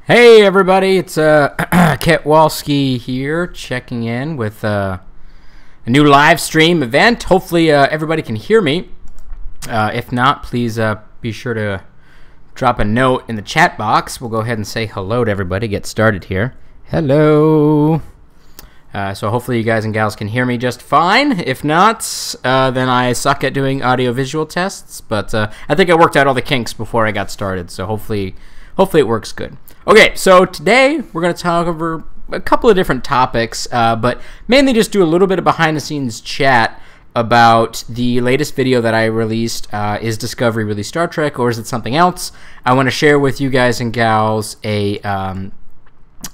Hey everybody, it's Ketwalski here, checking in with a new live stream event. Hopefully everybody can hear me. If not, please be sure to drop a note in the chat box. We'll go ahead and say hello to everybody, get started here. Hello. So hopefully you guys and gals can hear me just fine. If not, then I suck at doing audio-visual tests. But I think I worked out all the kinks before I got started, so hopefully it works good. Okay, so today we're going to talk over a couple of different topics, but mainly just do a little bit of behind-the-scenes chat about the latest video that I released. Is Discovery really Star Trek, or is it something else? I want to share with you guys and gals a,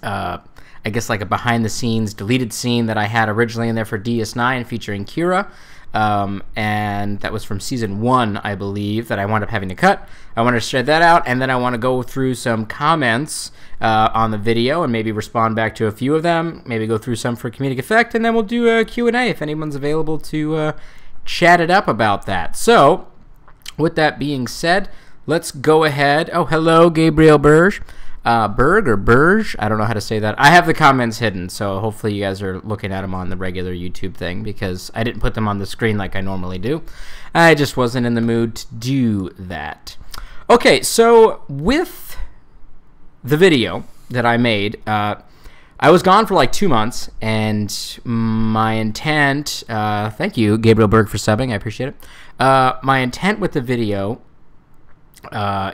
I guess like a behind-the-scenes deleted scene that I had originally in there for DS9 featuring Kira. And that was from season 1, I believe, that I wound up having to cut. I want to share that out, and then I want to go through some comments on the video and maybe respond back to a few of them, maybe go through some for comedic effect, and then we'll do a Q&A if anyone's available to chat it up about that. So, with that being said, let's go ahead. Oh, hello, Gabriel Berge. Berg or Berge, I don't know how to say that. I have the comments hidden, so hopefully you guys are looking at them on the regular YouTube thing, because I didn't put them on the screen like I normally do. I just wasn't in the mood to do that. Okay, so with the video that I made, I was gone for like 2 months, and my intent, thank you, Gabriel Berg, for subbing, I appreciate it. My intent with the video,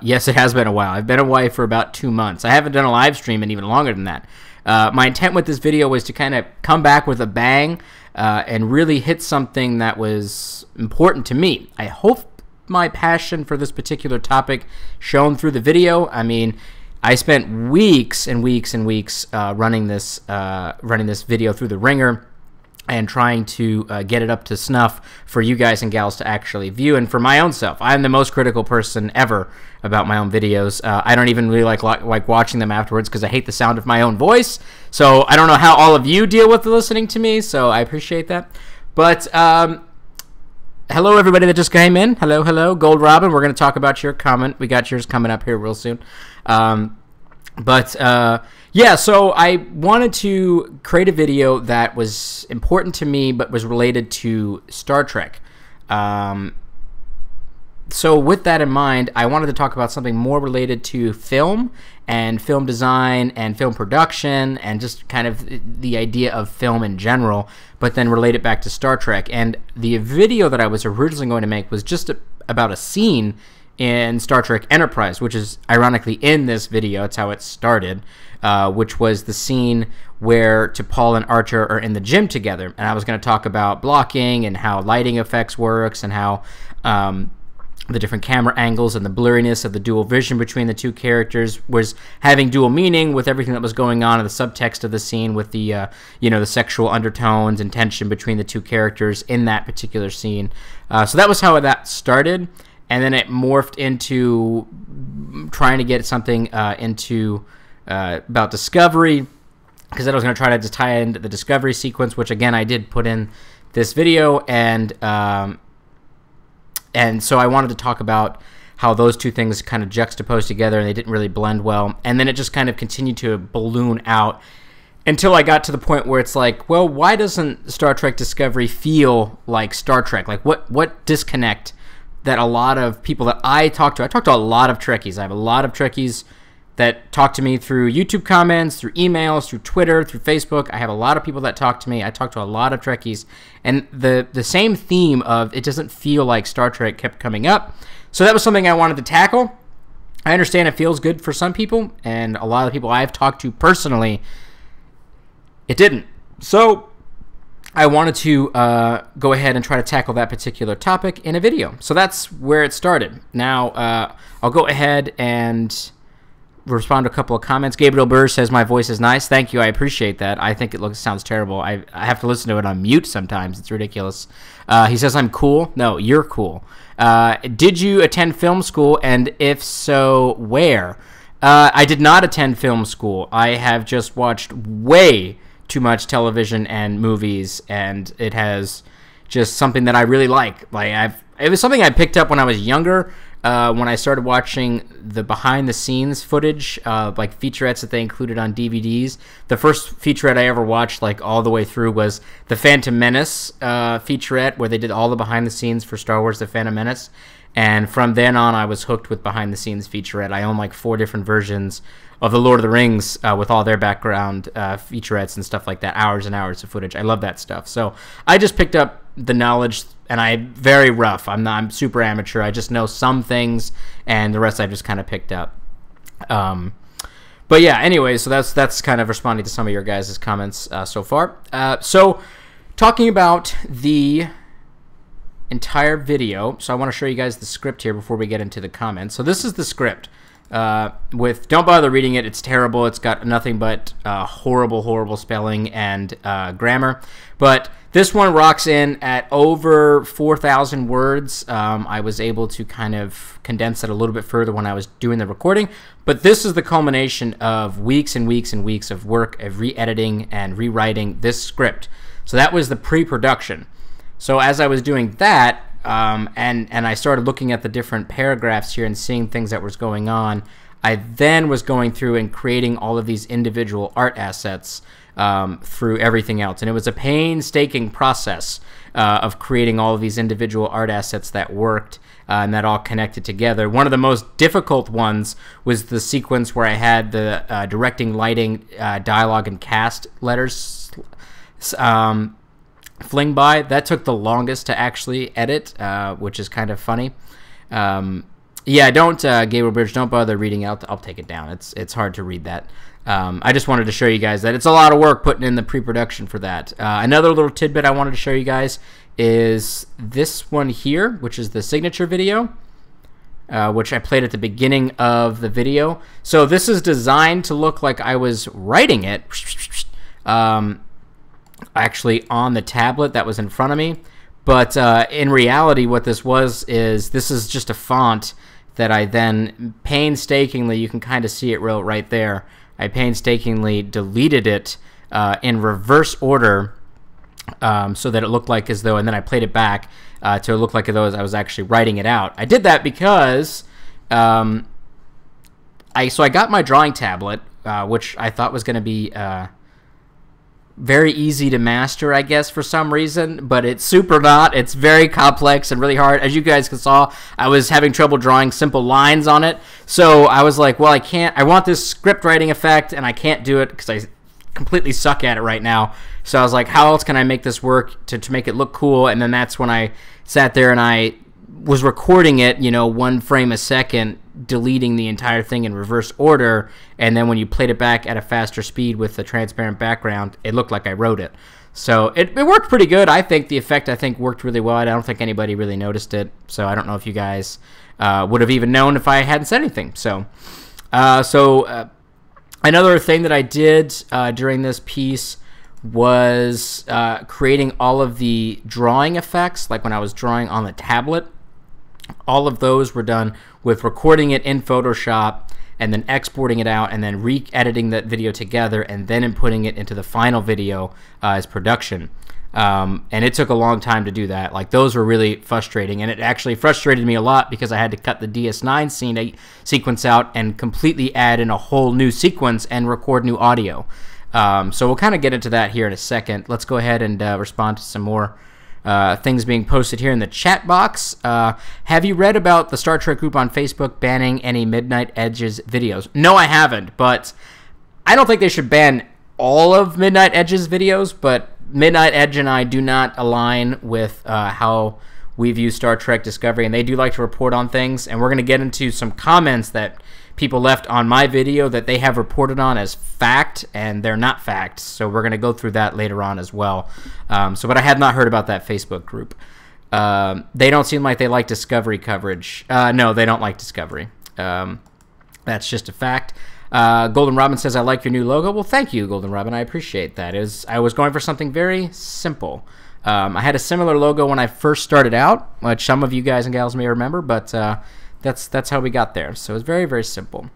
yes, it has been a while. I've been away for about 2 months. I haven't done a live stream in even longer than that. My intent with this video was to kind of come back with a bang and really hit something that was important to me. I hope my passion for this particular topic shown through the video. I mean, I spent weeks and weeks and weeks running this video through the ringer and trying to get it up to snuff for you guys and gals to actually view. And for my own self, I'm the most critical person ever about my own videos. I don't even really like watching them afterwards because I hate the sound of my own voice. So I don't know how all of you deal with listening to me, so I appreciate that. But hello, everybody that just came in. Hello, hello. Gold Robin, we're going to talk about your comment. We got yours coming up here real soon. Yeah, so I wanted to create a video that was important to me but was related to Star Trek. So with that in mind, I wanted to talk about something more related to film and film design and film production and just kind of the idea of film in general, but then relate it back to Star Trek. And the video that I was originally going to make was just about a scene in Star Trek Enterprise, which is ironically in this video. It's how it started, which was the scene where T'Pol and Archer are in the gym together. And I was going to talk about blocking and how lighting effects works and how the different camera angles and the blurriness of the dual vision between the two characters was having dual meaning with everything that was going on in the subtext of the scene with the the sexual undertones and tension between the two characters in that particular scene. So that was how that started. And then it morphed into trying to get something into about Discovery, because I was going to try to tie into the Discovery sequence, which again I did put in this video, and so I wanted to talk about how those two things kind of juxtaposed together and they didn't really blend well. And then it just kind of continued to balloon out until I got to the point where it's like, well, why doesn't Star Trek Discovery feel like Star Trek? Like what disconnect that a lot of people that I talk to a lot of Trekkies. I have a lot of Trekkies that talk to me through YouTube comments, through emails, through Twitter, through Facebook. I have a lot of people that talk to me. I talk to a lot of Trekkies. And the same theme of it doesn't feel like Star Trek kept coming up. So that was something I wanted to tackle. I understand it feels good for some people, and a lot of people I've talked to personally, it didn't. So I wanted to go ahead and try to tackle that particular topic in a video. So that's where it started. Now, I'll go ahead and respond to a couple of comments. Gabriel Burr says, my voice is nice. Thank you. I appreciate that. I think it sounds terrible. I have to listen to it on mute sometimes. It's ridiculous. He says, I'm cool. No, you're cool. Did you attend film school? And if so, where? I did not attend film school. I have just watched way too much television and movies, and it has just something that I really like. It was something I picked up when I was younger, when I started watching the behind-the-scenes footage, like featurettes that they included on DVDs. The first featurette I ever watched, like all the way through, was the Phantom Menace featurette, where they did all the behind-the-scenes for Star Wars: The Phantom Menace. And from then on, I was hooked with behind-the-scenes featurette. I own like 4 different versions of the Lord of the Rings with all their background featurettes and stuff like that, hours and hours of footage. I love that stuff. So I just picked up the knowledge, and I'm very rough. I'm super amateur. I just know some things, and the rest I just kind of picked up. But yeah, anyway, so that's kind of responding to some of your guys' comments so far. So talking about the entire video, so I want to show you guys the script here before we get into the comments. So this is the script. Don't bother reading it. It's terrible. It's got nothing but horrible spelling and grammar. But this one rocks in at over 4,000 words. I was able to kind of condense it a little bit further when I was doing the recording. But this is the culmination of weeks and weeks and weeks of work of re-editing and rewriting this script. So that was the pre-production. So as I was doing that, and I started looking at the different paragraphs here and seeing things that was going on, I then was going through and creating all of these individual art assets through everything else. And it was a painstaking process of creating all of these individual art assets that worked and that all connected together. One of the most difficult ones was the sequence where I had the directing, lighting, dialogue, and cast letters fling by. That took the longest to actually edit, which is kind of funny. Yeah, don't, Gabriel Bridge, don't bother reading out. I'll take it down. It's hard to read that. I just wanted to show you guys that it's a lot of work putting in the pre-production for that. Another little tidbit I wanted to show you guys is this one here, which is the signature video, which I played at the beginning of the video. So this is designed to look like I was writing it actually on the tablet that was in front of me. But in reality, what this was is this is just a font that I then painstakingly, you can kind of see it right there, I painstakingly deleted it in reverse order so that it looked like as though, and then I played it back to look like as though I was actually writing it out. I did that because so I got my drawing tablet, which I thought was going to be very easy to master, I guess, for some reason, but it's super not. It's very complex and really hard. As you guys saw, I was having trouble drawing simple lines on it, so I was like, well, I want this script writing effect, and I can't do it because I completely suck at it right now. So I was like, how else can I make this work to make it look cool? And then that's when I sat there and I was recording it, 1 frame a second, deleting the entire thing in reverse order, and then when you played it back at a faster speed with the transparent background, it looked like I wrote it. So it worked pretty good. I think the effect worked really well. I don't think anybody really noticed it, so I don't know if you guys would have even known if I hadn't said anything. So another thing that I did during this piece was creating all of the drawing effects, like when I was drawing on the tablet. All of those were done with recording it in Photoshop and then exporting it out and then re-editing that video together and then inputting it into the final video as production. And it took a long time to do that. Like, those were really frustrating, and it actually frustrated me a lot because I had to cut the DS9 sequence out and completely add in a whole new sequence and record new audio. So we'll kind of get into that here in a second. Let's go ahead and respond to some more things being posted here in the chat box. Have you read about the Star Trek group on Facebook banning any Midnight Edge's videos? No, I haven't, but I don't think they should ban all of Midnight Edge's videos, but Midnight Edge and I do not align with how we view Star Trek Discovery, and they do like to report on things, and we're going to get into some comments that people left on my video that they have reported on as fact, and they're not fact, so we're going to go through that later on as well. But I have not heard about that Facebook group. They don't seem like they like Discovery coverage. No, they don't like Discovery. That's just a fact. Golden Robin says, I like your new logo. Well, thank you, Golden Robin. I appreciate that. I was going for something very simple. I had a similar logo when I first started out, which some of you guys and gals may remember, but that's how we got there. So it's very, very simple.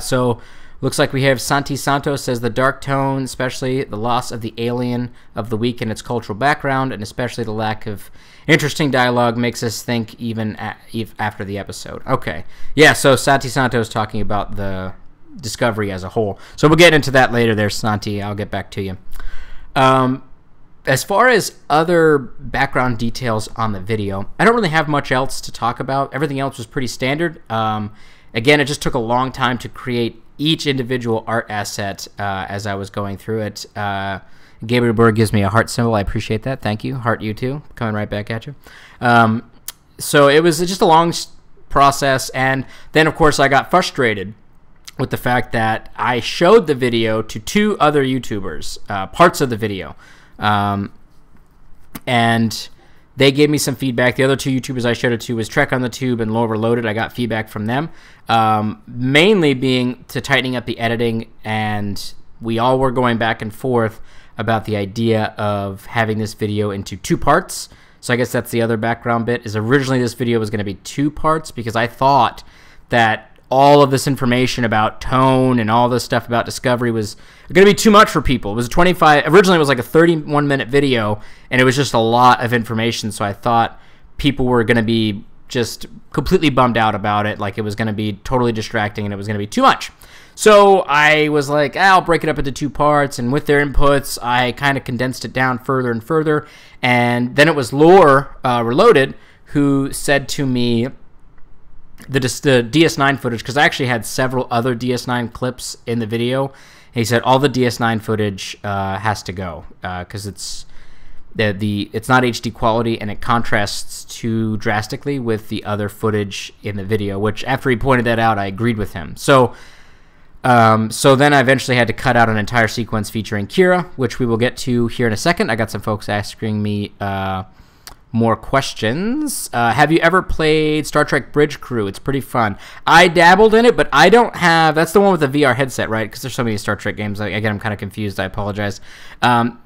So Looks like we have Santi Santos says the dark tone, especially the loss of the alien of the week and its cultural background, and especially the lack of interesting dialogue makes us think even after the episode. Okay. Yeah, so Santi Santos talking about the Discovery as a whole. So we'll get into that later there, Santi. I'll get back to you. As far as other background details on the video, I don't really have much else to talk about. Everything else was pretty standard. Again, it just took a long time to create each individual art asset as I was going through it. Gabriel Berg gives me a heart symbol. I appreciate that. Thank you. Heart you too. Coming right back at you. So it was just a long process. And then, of course, I got frustrated with the fact that I showed the video to 2 other YouTubers, parts of the video. And they gave me some feedback. The other 2 YouTubers I showed it to was Trek on the Tube and Overloaded. I got feedback from them, mainly being to tightening up the editing, and we all were going back and forth about the idea of having this video into 2 parts. So I guess that's the other background bit, is originally this video was going to be 2 parts because I thought that all of this information about tone and all this stuff about Discovery was going to be too much for people. It was originally it was like a 31-minute video, and it was just a lot of information, so I thought people were going to be just completely bummed out about it, like it was going to be totally distracting and it was going to be too much. So I was like, I'll break it up into 2 parts, and with their inputs, I kind of condensed it down further and further, and then it was Lore Reloaded who said to me, the DS9 footage, because I actually had several other DS9 clips in the video. And he said all the DS9 footage has to go because it's not HD quality and it contrasts too drastically with the other footage in the video. Which after he pointed that out, I agreed with him. So then I eventually had to cut out an entire sequence featuring Kira, which we will get to here in a second. I got some folks asking me more questions. Have you ever played Star Trek Bridge Crew? It's pretty fun. I dabbled in it, but I don't have... That's the one with the VR headset, right? Because there's so many Star Trek games. Again, I'm kind of confused. I apologize. But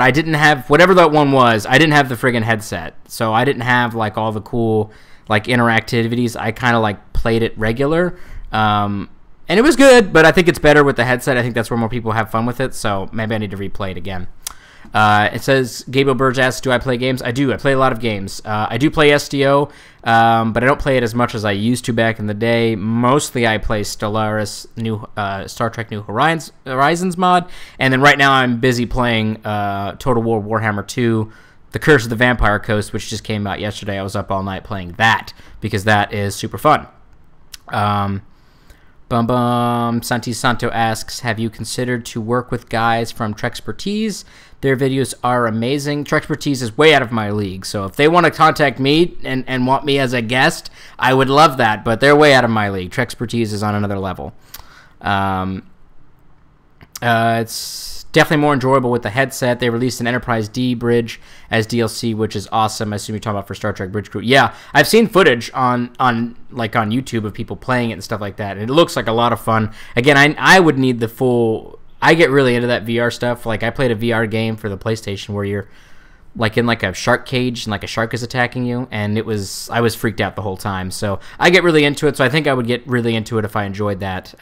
I didn't have... Whatever that one was, I didn't have the friggin' headset. So I didn't have, like, all the cool, like, interactivities. I kind of, like, played it regular. And it was good, but I think it's better with the headset. I think that's where more people have fun with it. So maybe I need to replay it again. It says, Gabriel Burge asks, do I play games? I do. I play a lot of games. I do play SDO, but I don't play it as much as I used to back in the day. Mostly I play Stellaris, Star Trek New Horizons mod, and then right now I'm busy playing Total War Warhammer 2, The Curse of the Vampire Coast, which just came out yesterday. I was up all night playing that because that is super fun. Santi Santo asks, have you considered to work with guys from Trekspertise? Their videos are amazing. Trekspertise is way out of my league, so if they want to contact me and want me as a guest, I would love that, but they're way out of my league. Trekspertise is on another level. It's definitely more enjoyable with the headset. They released an Enterprise D bridge as DLC, which is awesome. I assume you're talking about for Star Trek Bridge Crew. Yeah, I've seen footage on YouTube of people playing it and stuff like that, and it looks like a lot of fun. Again, I would need the full... I get really into that VR stuff. Like, I played a VR game for the PlayStation where you're like in like a shark cage and like a shark is attacking you, and I was freaked out the whole time. So I get really into it, so I think I would get really into it if I enjoyed that.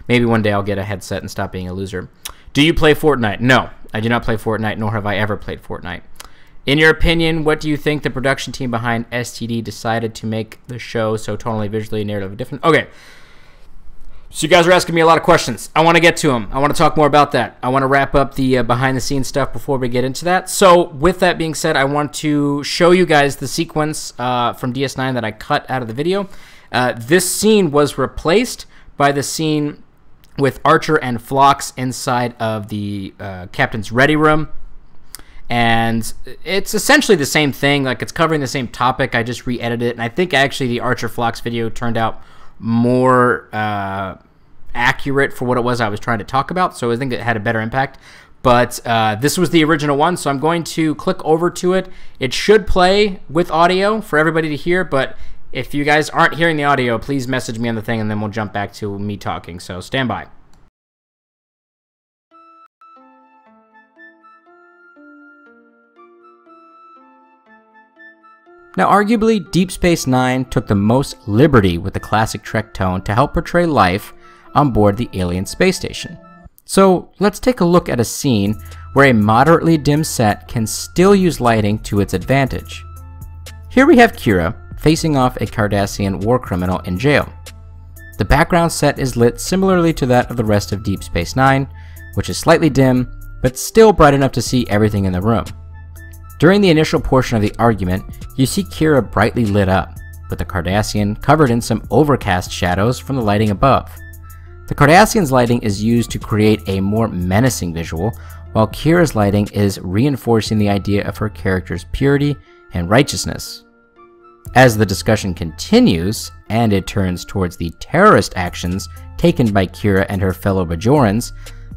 Maybe one day I'll get a headset and stop being a loser. Do you play Fortnite? No, I do not play Fortnite, nor have I ever played Fortnite. In your opinion, what do you think the production team behind STD decided to make the show so tonally, visually, narratively different? Okay, so you guys are asking me a lot of questions. I want to get to them. I want to talk more about that. I want to wrap up the behind-the-scenes stuff before we get into that. So with that being said, I want to show you guys the sequence from DS9 that I cut out of the video. This scene was replaced by the scene with Archer and Phlox inside of the captain's ready room. And it's essentially the same thing. Like, it's covering the same topic. I just re-edited it. And I think actually the Archer Phlox video turned out more accurate for what it was I was trying to talk about. So I think it had a better impact. But this was the original one. So I'm going to click over to it. It should play with audio for everybody to hear. But if you guys aren't hearing the audio, please message me on the thing and then we'll jump back to me talking. So stand by. Now, arguably, Deep Space Nine took the most liberty with the classic Trek tone to help portray life on board the alien space station. So let's take a look at a scene where a moderately dim set can still use lighting to its advantage. Here we have Kira facing off a Cardassian war criminal in jail. The background set is lit similarly to that of the rest of Deep Space Nine, which is slightly dim, but still bright enough to see everything in the room. During the initial portion of the argument, you see Kira brightly lit up, with the Cardassian covered in some overcast shadows from the lighting above. The Cardassian's lighting is used to create a more menacing visual, while Kira's lighting is reinforcing the idea of her character's purity and righteousness. As the discussion continues, and it turns towards the terrorist actions taken by Kira and her fellow Bajorans,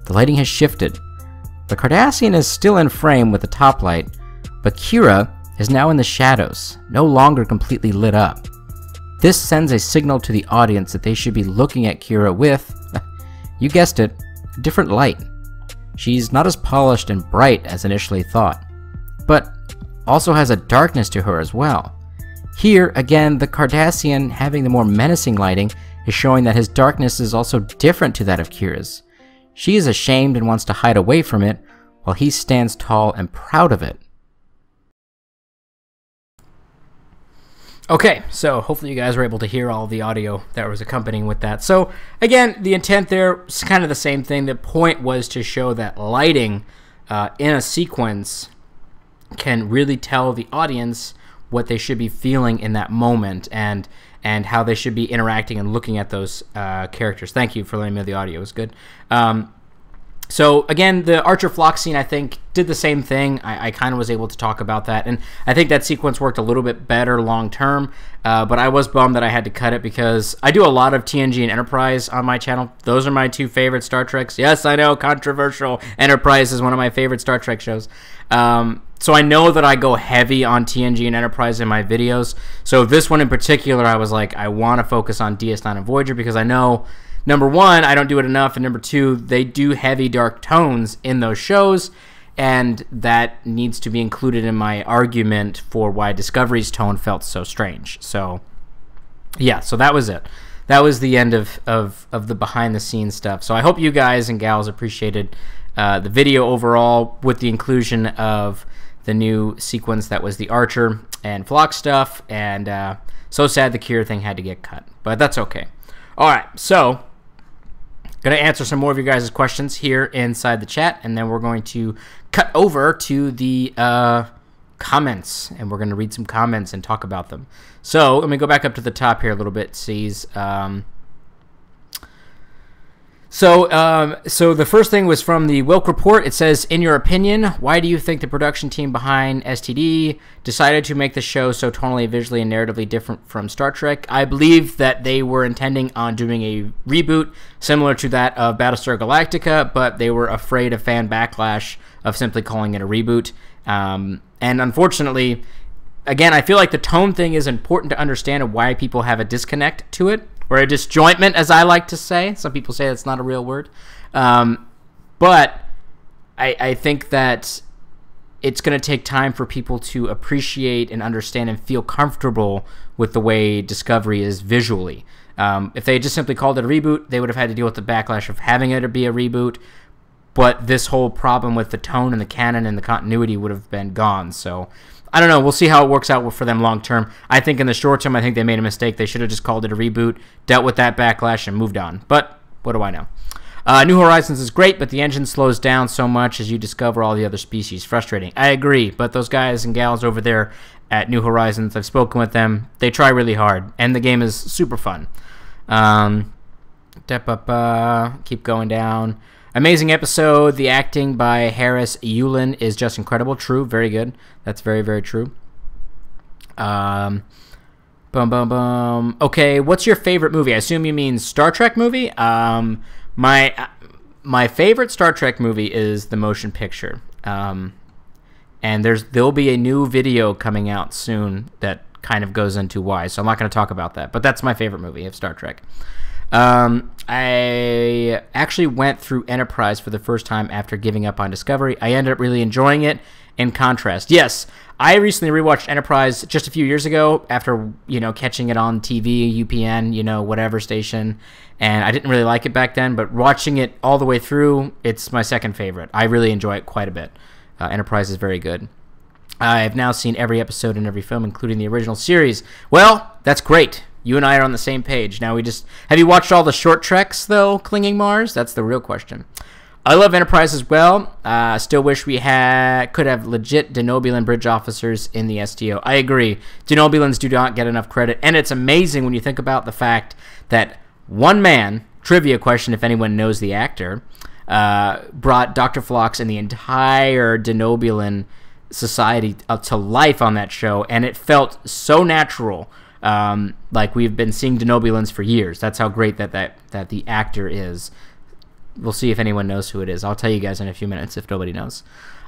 the lighting has shifted. The Cardassian is still in frame with the top light, but Kira is now in the shadows, no longer completely lit up. This sends a signal to the audience that they should be looking at Kira with, you guessed it, a different light. She's not as polished and bright as initially thought, but also has a darkness to her as well. Here, again, the Cardassian having the more menacing lighting is showing that his darkness is also different to that of Kira's. She is ashamed and wants to hide away from it, while he stands tall and proud of it. Okay, so hopefully you guys were able to hear all the audio that was accompanying with that. So again, the intent there is kind of the same thing. The point was to show that lighting in a sequence can really tell the audience what they should be feeling in that moment and how they should be interacting and looking at those characters. Thank you for letting me know the audio was good. So again, the Archer Flock scene, I think, did the same thing. I kind of was able to talk about that, and I think that sequence worked a little bit better long term, but I was bummed that I had to cut it because I do a lot of TNG and Enterprise on my channel. Those are my two favorite Star Treks. Yes, I know, controversial. Enterprise is one of my favorite Star Trek shows. So I know that I go heavy on TNG and Enterprise in my videos. So this one in particular, I was like, I want to focus on DS9 and Voyager because I know, number one, I don't do it enough, and number two, they do heavy dark tones in those shows, and that needs to be included in my argument for why Discovery's tone felt so strange. So yeah, so that was it. That was the end of the behind-the-scenes stuff. So I hope you guys and gals appreciated the video overall with the inclusion of the new sequence that was the Archer and Flock stuff, and so sad the Kira thing had to get cut, but that's okay. All right, so going to answer some more of your guys' questions here inside the chat, and then we're going to cut over to the comments, and we're going to read some comments and talk about them. So let me go back up to the top here a little bit. Sees So the first thing was from the Wilk Report. It says, in your opinion, why do you think the production team behind STD decided to make the show so tonally, visually, and narratively different from Star Trek? I believe that they were intending on doing a reboot similar to that of Battlestar Galactica, but they were afraid of fan backlash of simply calling it a reboot. And unfortunately, again, I feel like the tone thing is important to understand and why people have a disconnect to it, or a disjointment, as I like to say. Some people say that's not a real word. But I think that it's going to take time for people to appreciate and understand and feel comfortable with the way Discovery is visually. If they just simply called it a reboot, they would have had to deal with the backlash of having it be a reboot. But this whole problem with the tone and the canon and the continuity would have been gone. So I don't know. We'll see how it works out for them long term. I think in the short term, I think they made a mistake. They should have just called it a reboot, dealt with that backlash, and moved on. But what do I know? New Horizons is great, but the engine slows down so much as you discover all the other species. Frustrating. I agree, but those guys and gals over there at New Horizons, I've spoken with them. They try really hard, and the game is super fun. Keep going down. Amazing episode. The acting by Harris Yulin is just incredible. True. Very good. That's very, very true. Okay, what's your favorite movie? I assume you mean Star Trek movie. My favorite Star Trek movie is the motion picture. And there'll be a new video coming out soon that kind of goes into why. So I'm not going to talk about that. But that's my favorite movie of Star Trek. I actually went through Enterprise for the first time after giving up on Discovery. I ended up really enjoying it. In contrast, yes, I recently rewatched Enterprise just a few years ago after, catching it on TV, UPN, whatever station, and I didn't really like it back then, but watching it all the way through, it's my second favorite. I really enjoy it quite a bit. Enterprise is very good. I've now seen every episode and every film, including the original series. Well, that's great. You and I are on the same page. Now have you watched all the short treks, though, Clinging Mars? That's the real question. I love Enterprise as well. Still wish we could have legit Denobulan bridge officers in the STO. I agree. Denobulans do not get enough credit, and it's amazing when you think about the fact that one man, trivia question if anyone knows the actor, brought Dr. Phlox and the entire Denobulan society up to life on that show, and it felt so natural, like we've been seeing Denobulans for years. That's how great that the actor is. We'll see if anyone knows who it is. I'll tell you guys in a few minutes if nobody knows.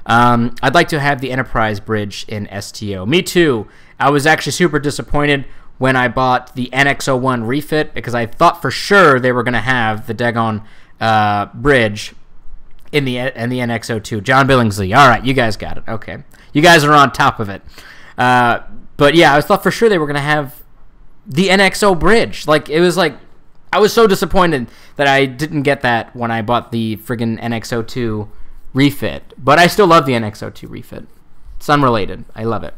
I'd like to have the Enterprise bridge in STO. Me too. I was actually super disappointed when I bought the NX-01 refit because I thought for sure they were going to have the Dagon bridge in the NX-02. John Billingsley. All right, you guys got it. Okay. You guys are on top of it. But yeah, I thought for sure they were going to have the NXO bridge. It was like, I was so disappointed that I didn't get that when I bought the friggin' NX-02 refit. But I still love the NX-02 refit. It's unrelated. I love it.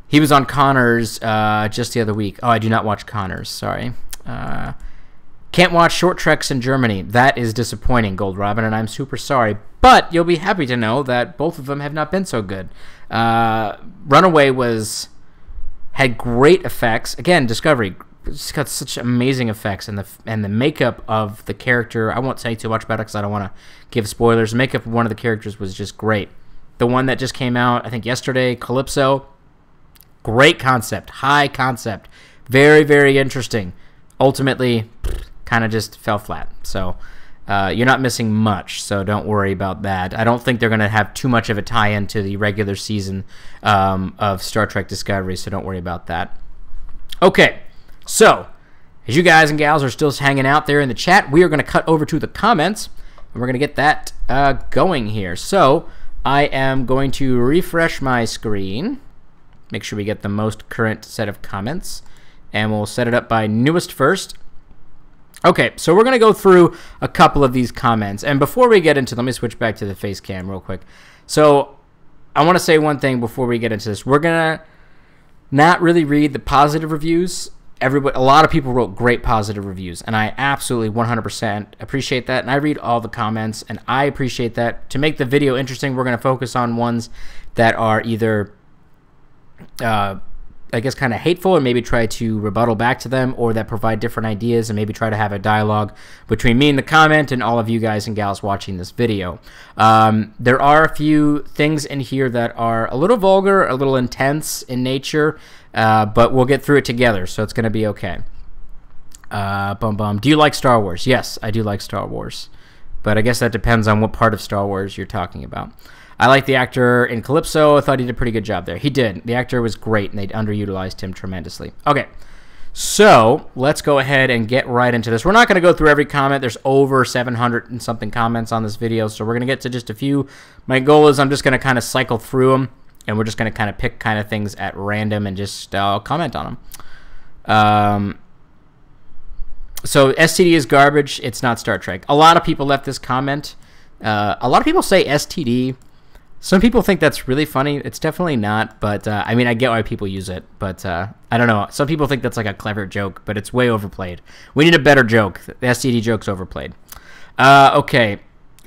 He was on Connors just the other week. Oh, I do not watch Connors. Sorry. Can't watch short treks in Germany. That is disappointing, Gold Robin, and I'm super sorry. But you'll be happy to know that both of them have not been so good. Runaway had great effects. Again, Discovery. It's got such amazing effects, and the makeup of the character. I won't say too much about it because I don't want to give spoilers. The makeup of one of the characters was just great. The one that just came out, I think yesterday, Calypso. Great concept, high concept, very, very interesting. Ultimately, kind of just fell flat. So you're not missing much, so don't worry about that. I don't think they're going to have too much of a tie-in to the regular season of Star Trek Discovery, so don't worry about that. Okay, so as you guys and gals are still hanging out there in the chat, we are going to cut over to the comments, and we're going to get that going here. So I am going to refresh my screen, make sure we get the most current set of comments, and we'll set it up by newest first. Okay, so we're going to go through a couple of these comments. And before we get into, let me switch back to the face cam real quick. So I want to say one thing before we get into this. We're going to not really read the positive reviews. A lot of people wrote great positive reviews, and I absolutely 100% appreciate that. And I read all the comments, and I appreciate that. To make the video interesting, we're going to focus on ones that are either I guess kind of hateful and maybe try to rebuttal back to them, or that provide different ideas and maybe try to have a dialogue between me and the comment and all of you guys and gals watching this video. There are a few things in here that are a little vulgar, a little intense in nature, but we'll get through it together, so it's going to be okay. Do you like Star Wars? Yes, I do like Star Wars, but I guess that depends on what part of Star Wars you're talking about. I like the actor in Calypso. I thought he did a pretty good job there. He did. The actor was great, and they underutilized him tremendously. Okay, so let's go ahead and get right into this. We're not going to go through every comment. There's over 700 and something comments on this video, so we're going to get to just a few. My goal is I'm just going to kind of cycle through them, and we're just going to kind of pick kind of things at random and just comment on them. So STD is garbage. It's not Star Trek. A lot of people left this comment. A lot of people say STD. Some people think that's really funny. It's definitely not, but I mean, I get why people use it, but I don't know. Some people think that's like a clever joke, but it's way overplayed. We need a better joke. The STD joke's overplayed. Okay,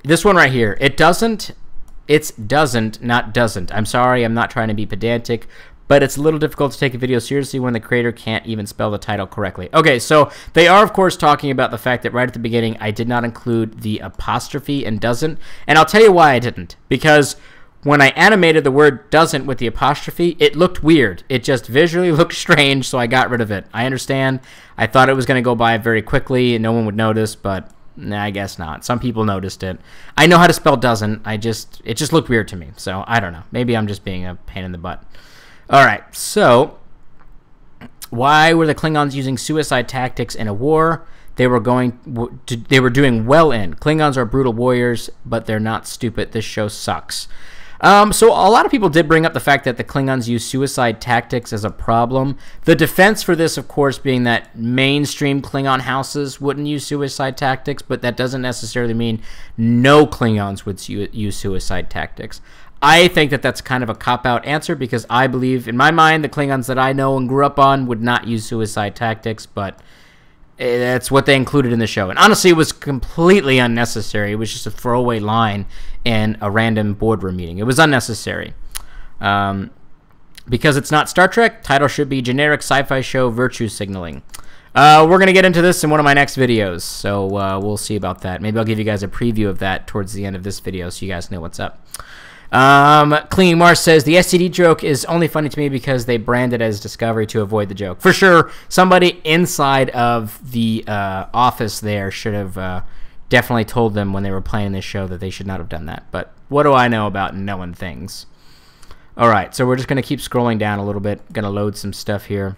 this one right here. It's doesn't, not doesn't. I'm sorry, I'm not trying to be pedantic, but it's a little difficult to take a video seriously when the creator can't even spell the title correctly. Okay, so they are, of course, talking about the fact that right at the beginning, I did not include the apostrophe and doesn't, and I'll tell you why I didn't, because when I animated the word doesn't with the apostrophe, it looked weird. It just visually looked strange, so I got rid of it. I understand. I thought it was going to go by very quickly and no one would notice, but nah, I guess not. Some people noticed it. I know how to spell doesn't. It just looked weird to me, so I don't know. Maybe I'm just being a pain in the butt. All right, so why were the Klingons using suicide tactics in a war they were doing well in? Klingons are brutal warriors, but they're not stupid. This show sucks. So a lot of people did bring up the fact that the Klingons use suicide tactics as a problem. The defense for this, of course, being that mainstream Klingon houses wouldn't use suicide tactics, but that doesn't necessarily mean no Klingons would use suicide tactics. I think that that's kind of a cop-out answer because I believe, in my mind, the Klingons that I know and grew up on would not use suicide tactics, but that's what they included in the show. And honestly, it was completely unnecessary. It was just a throwaway line in a random boardroom meeting. It was unnecessary. Because it's not Star Trek, title should be generic sci-fi show virtue signaling. We're going to get into this in one of my next videos, so we'll see about that. Maybe I'll give you guys a preview of that towards the end of this video so you guys know what's up. Clean Mars says the STD joke is only funny to me because they brand it as Discovery to avoid the joke. For sure, somebody inside of the office there should have definitely told them when they were playing this show that they should not have done that. But what do I know about knowing things? All right, so we're just going to keep scrolling down a little bit. Going to load some stuff here.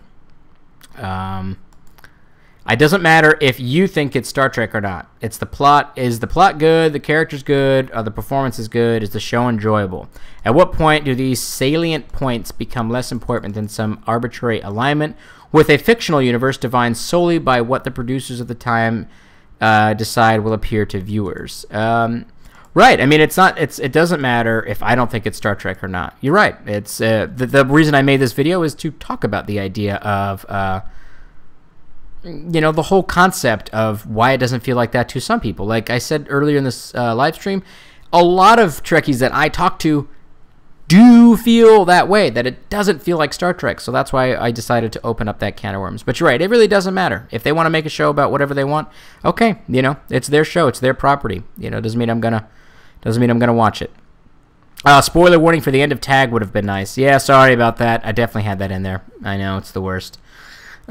It doesn't matter if you think it's Star Trek or not. It's the plot. Is the plot good? The characters good? Are the performances good? Is the show enjoyable? At what point do these salient points become less important than some arbitrary alignment with a fictional universe defined solely by what the producers of the time decide will appear to viewers? Right. I mean, it doesn't matter if I don't think it's Star Trek or not. You're right. It's the reason I made this video is to talk about the idea of the whole concept of why it doesn't feel like that to some people. Like I said earlier in this live stream, a lot of Trekkies that I talk to do feel that way, that it doesn't feel like Star Trek. So that's why I decided to open up that can of worms. But you're right, it really doesn't matter. If they want to make a show about whatever they want, okay, it's their show, it's their property. Doesn't mean I'm gonna watch it. Spoiler warning for the end of Tag would have been nice. Yeah, sorry about that. I definitely had that in there. I know, it's the worst.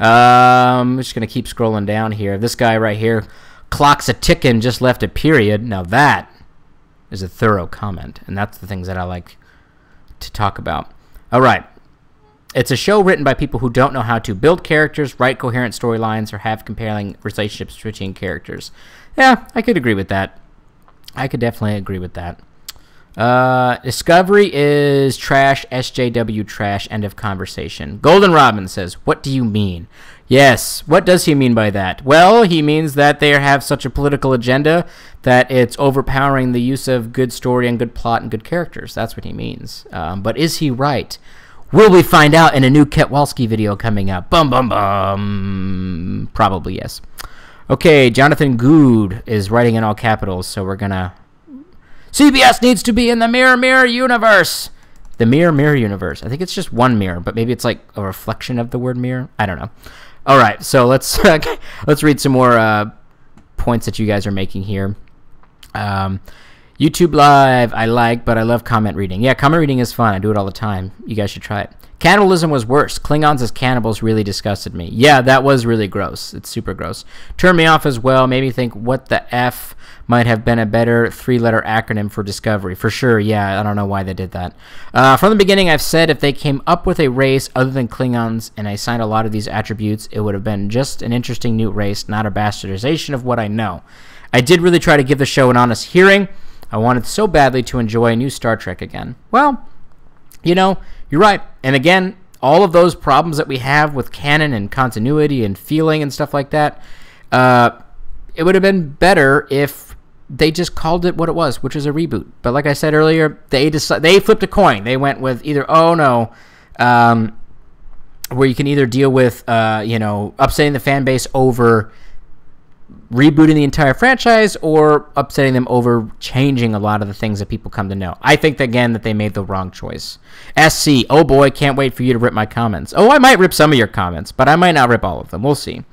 I'm just going to keep scrolling down here. This guy right here, clocks a tickin', just left a period. Now that is a thorough comment, and that's the things that I like to talk about. All right. It's a show written by people who don't know how to build characters, write coherent storylines, or have compelling relationships between characters. Yeah, I could agree with that. I could definitely agree with that. Discovery is trash, SJW trash, end of conversation. Golden Robin says, what do you mean? Yes, what does he mean by that? Well, he means that they have such a political agenda that it's overpowering the use of good story and good plot and good characters. That's what he means. But is he right? Will we find out in a new Ketwalski video coming up? Bum, bum, bum. Probably yes. Okay, Jonathan Good is writing in all capitals, so we're gonna... CBS needs to be in the Mirror Mirror universe. The Mirror Mirror universe. I think it's just one mirror, but maybe it's like a reflection of the word mirror. I don't know. All right, so let's read some more points that you guys are making here. YouTube Live, I like, but I love comment reading. Yeah, comment reading is fun. I do it all the time. You guys should try it. Cannibalism was worse. Klingons as cannibals really disgusted me. Yeah, that was really gross. It's super gross. Turned me off as well. Made me think, what the F might have been a better three-letter acronym for Discovery. For sure, yeah, I don't know why they did that. From the beginning, I've said if they came up with a race other than Klingons and I assigned a lot of these attributes, it would have been just an interesting new race, not a bastardization of what I know. I did really try to give the show an honest hearing. I wanted so badly to enjoy a new Star Trek again. Well, you're right. And again, all of those problems that we have with canon and continuity and feeling and stuff like that, it would have been better if they just called it what it was, which is a reboot. But like I said earlier, they flipped a coin. They went with either, oh no, where you can either deal with, upsetting the fan base over rebooting the entire franchise or upsetting them over changing a lot of the things that people come to know. I think, again, that they made the wrong choice. SC, oh boy, can't wait for you to rip my comments. Oh, I might rip some of your comments, but I might not rip all of them. We'll see.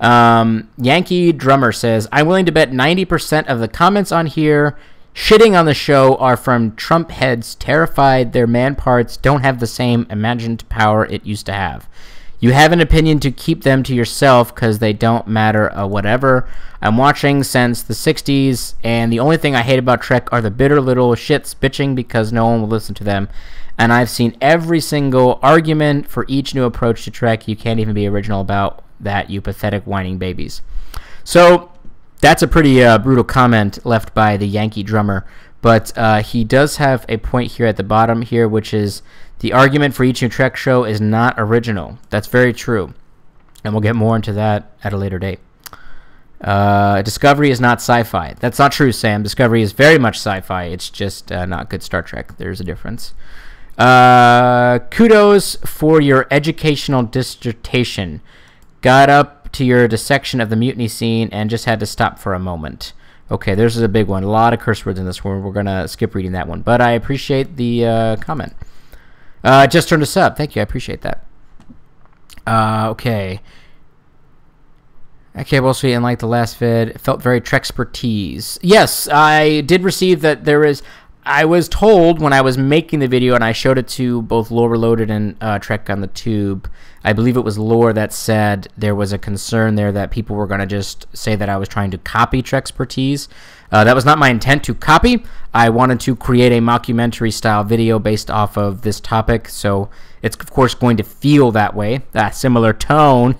Yankee Drummer says, I'm willing to bet 90% of the comments on here shitting on the show are from Trump heads terrified their man parts don't have the same imagined power it used to have. You have an opinion to keep them to yourself because they don't matter, whatever. I'm watching since the 60s, and the only thing I hate about Trek are the bitter little shits bitching because no one will listen to them. And I've seen every single argument for each new approach to Trek. You can't even be original about that, you pathetic whining babies. So that's a pretty brutal comment left by the Yankee Drummer. But he does have a point here at the bottom here, which is the argument for each new Trek show is not original. That's very true. And we'll get more into that at a later date. Discovery is not sci-fi. That's not true, Sam. Discovery is very much sci-fi. It's just not good Star Trek. There's a difference. Kudos for your educational dissertation. Got up to your dissection of the mutiny scene and just had to stop for a moment. Okay, this is a big one. A lot of curse words in this one. We're going to skip reading that one. But I appreciate the comment. Just turned us up. Thank you. I appreciate that. Okay. Okay, well, sweet. And like the last vid, it felt very Trekspertise. Yes, I did receive that there is... I was told when I was making the video, and I showed it to both Lore Reloaded and Trek on the Tube, I believe it was Lore that said there was a concern there that people were going to just say that I was trying to copy Trekspertise. That was not my intent to copy. I wanted to create a mockumentary-style video based off of this topic, so it's, of course, going to feel that way. Similar tone.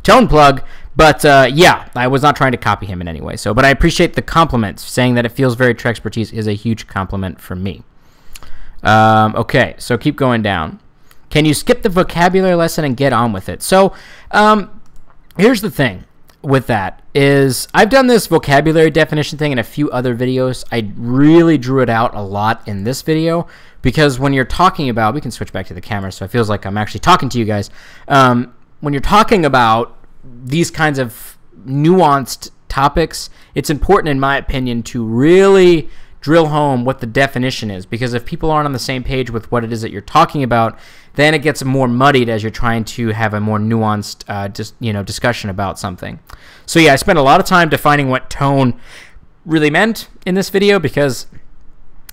Tone plug. But, yeah, I was not trying to copy him in any way. So, but I appreciate the compliments. Saying that it feels very Trekspertise is a huge compliment from me. Okay, so keep going down. Can you skip the vocabulary lesson and get on with it? So, here's the thing with that is I've done this vocabulary definition thing in a few other videos. I really drew it out a lot in this video because when you're talking about... We can switch back to the camera so it feels like I'm actually talking to you guys. When you're talking about these kinds of nuanced topics, it's important, in my opinion, to really drill home what the definition is, because if people aren't on the same page with what it is that you're talking about, then it gets more muddied as you're trying to have a more nuanced discussion about something. So yeah, I spent a lot of time defining what tone really meant in this video, because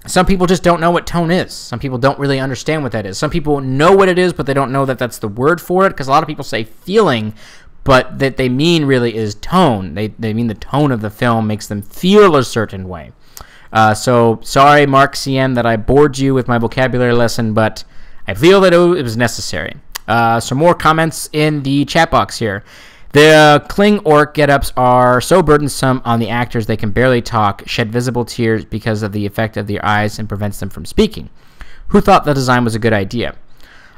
some people just don't know what tone is. Some people don't really understand what that is. Some people know what it is, but they don't know that that's the word for it, because a lot of people say feeling, but that they mean really is tone. They mean the tone of the film makes them feel a certain way. So sorry, Mark CM, that I bored you with my vocabulary lesson, but I feel that it was necessary. Some more comments in the chat box here. The Kling Orc get-ups are so burdensome on the actors they can barely talk, shed visible tears because of the effect of their eyes and prevents them from speaking. Who thought the design was a good idea?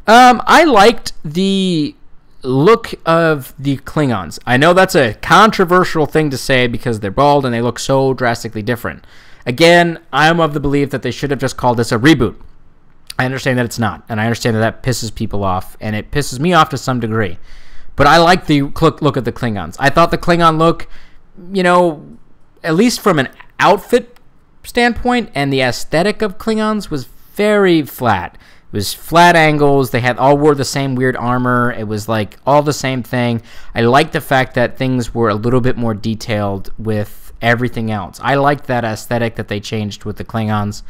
I liked the look of the Klingons. I know that's a controversial thing to say because they're bald and they look so drastically different. Again, I'm of the belief that they should have just called this a reboot. I understand that it's not, and I understand that that pisses people off, and it pisses me off to some degree. But I like the look of the Klingons. I thought the Klingon look, you know, at least from an outfit standpoint and the aesthetic of Klingons was very flat. It was flat angles. They all wore the same weird armor. It was like all the same thing. I liked the fact that things were a little bit more detailed with everything else. I liked that aesthetic that they changed with the Klingons.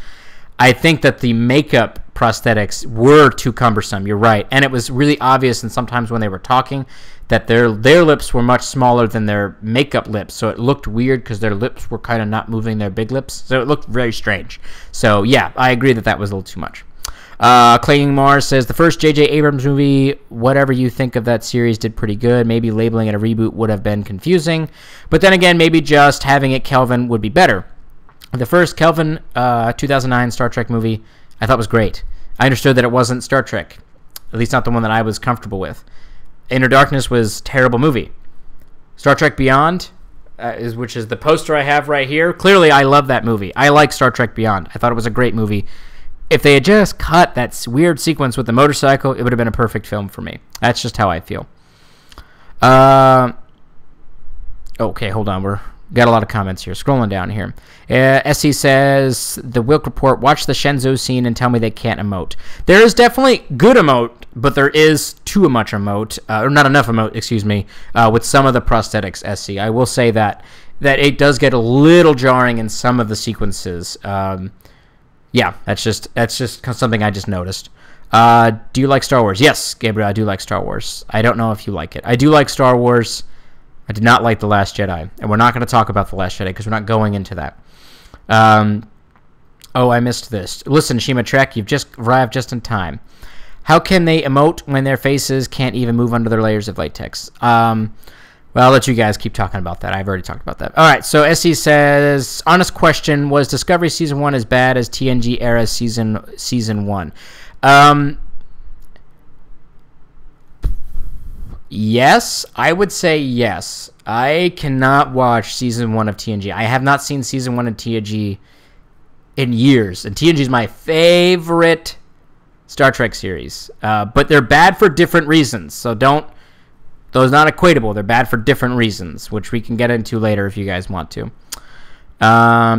I think that the makeup prosthetics were too cumbersome. You're right. And it was really obvious, and sometimes when they were talking, that their lips were much smaller than their makeup lips. So it looked weird because their lips were kind of not moving their big lips. So it looked very strange. So yeah, I agree that that was a little too much. Clanging Mars says, the first J.J. Abrams movie, whatever you think of that series, did pretty good. Maybe labeling it a reboot would have been confusing. But then again, maybe just having it Kelvin would be better. The first Kelvin 2009 Star Trek movie I thought was great. I understood that it wasn't Star Trek, at least not the one that I was comfortable with. Inner Darkness was a terrible movie. Star Trek Beyond, which is the poster I have right here, clearly I love that movie. I like Star Trek Beyond. I thought it was a great movie. If they had just cut that weird sequence with the motorcycle, it would have been a perfect film for me. That's just how I feel. Okay, hold on. We're got a lot of comments here. Scrolling down here. SC says, the Wilk Report, watch the Shenzo scene and tell me they can't emote. There is definitely good emote, but there is too much emote, or not enough emote, excuse me, with some of the prosthetics, SC. I will say that it does get a little jarring in some of the sequences. Yeah, that's just something I just noticed. Do you like Star Wars? Yes, Gabriel, I do like Star Wars. I don't know if you like it. I do like Star Wars. I did not like The Last Jedi, and we're not going to talk about The Last Jedi because we're not going into that. Oh, I missed this. Listen, Shima Trek, you've just arrived just in time. How can they emote when their faces can't even move under their layers of latex? Well, I'll let you guys keep talking about that. I've already talked about that. All right, so SC says, honest question, was Discovery Season 1 as bad as TNG era Season 1? Yes, I would say yes. I cannot watch Season 1 of TNG. I have not seen Season 1 of TNG in years, and TNG is my favorite Star Trek series. But they're bad for different reasons, so don't... Those not equatable. They're bad for different reasons, which we can get into later if you guys want to.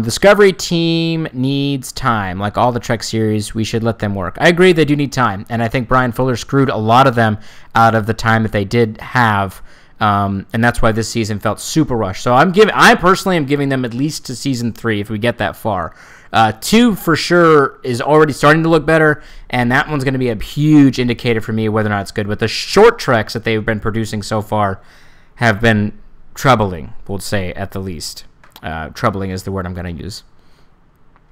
Discovery team needs time. Like all the Trek series, we should let them work. I agree they do need time, and I think Brian Fuller screwed a lot of them out of the time that they did have, and that's why this season felt super rushed. So I personally am giving them at least to Season 3 if we get that far. 2 for sure is already starting to look better, and that one's going to be a huge indicator for me whether or not it's good. But the short treks that they've been producing so far have been troubling, we'll say at the least. Troubling is the word I'm going to use.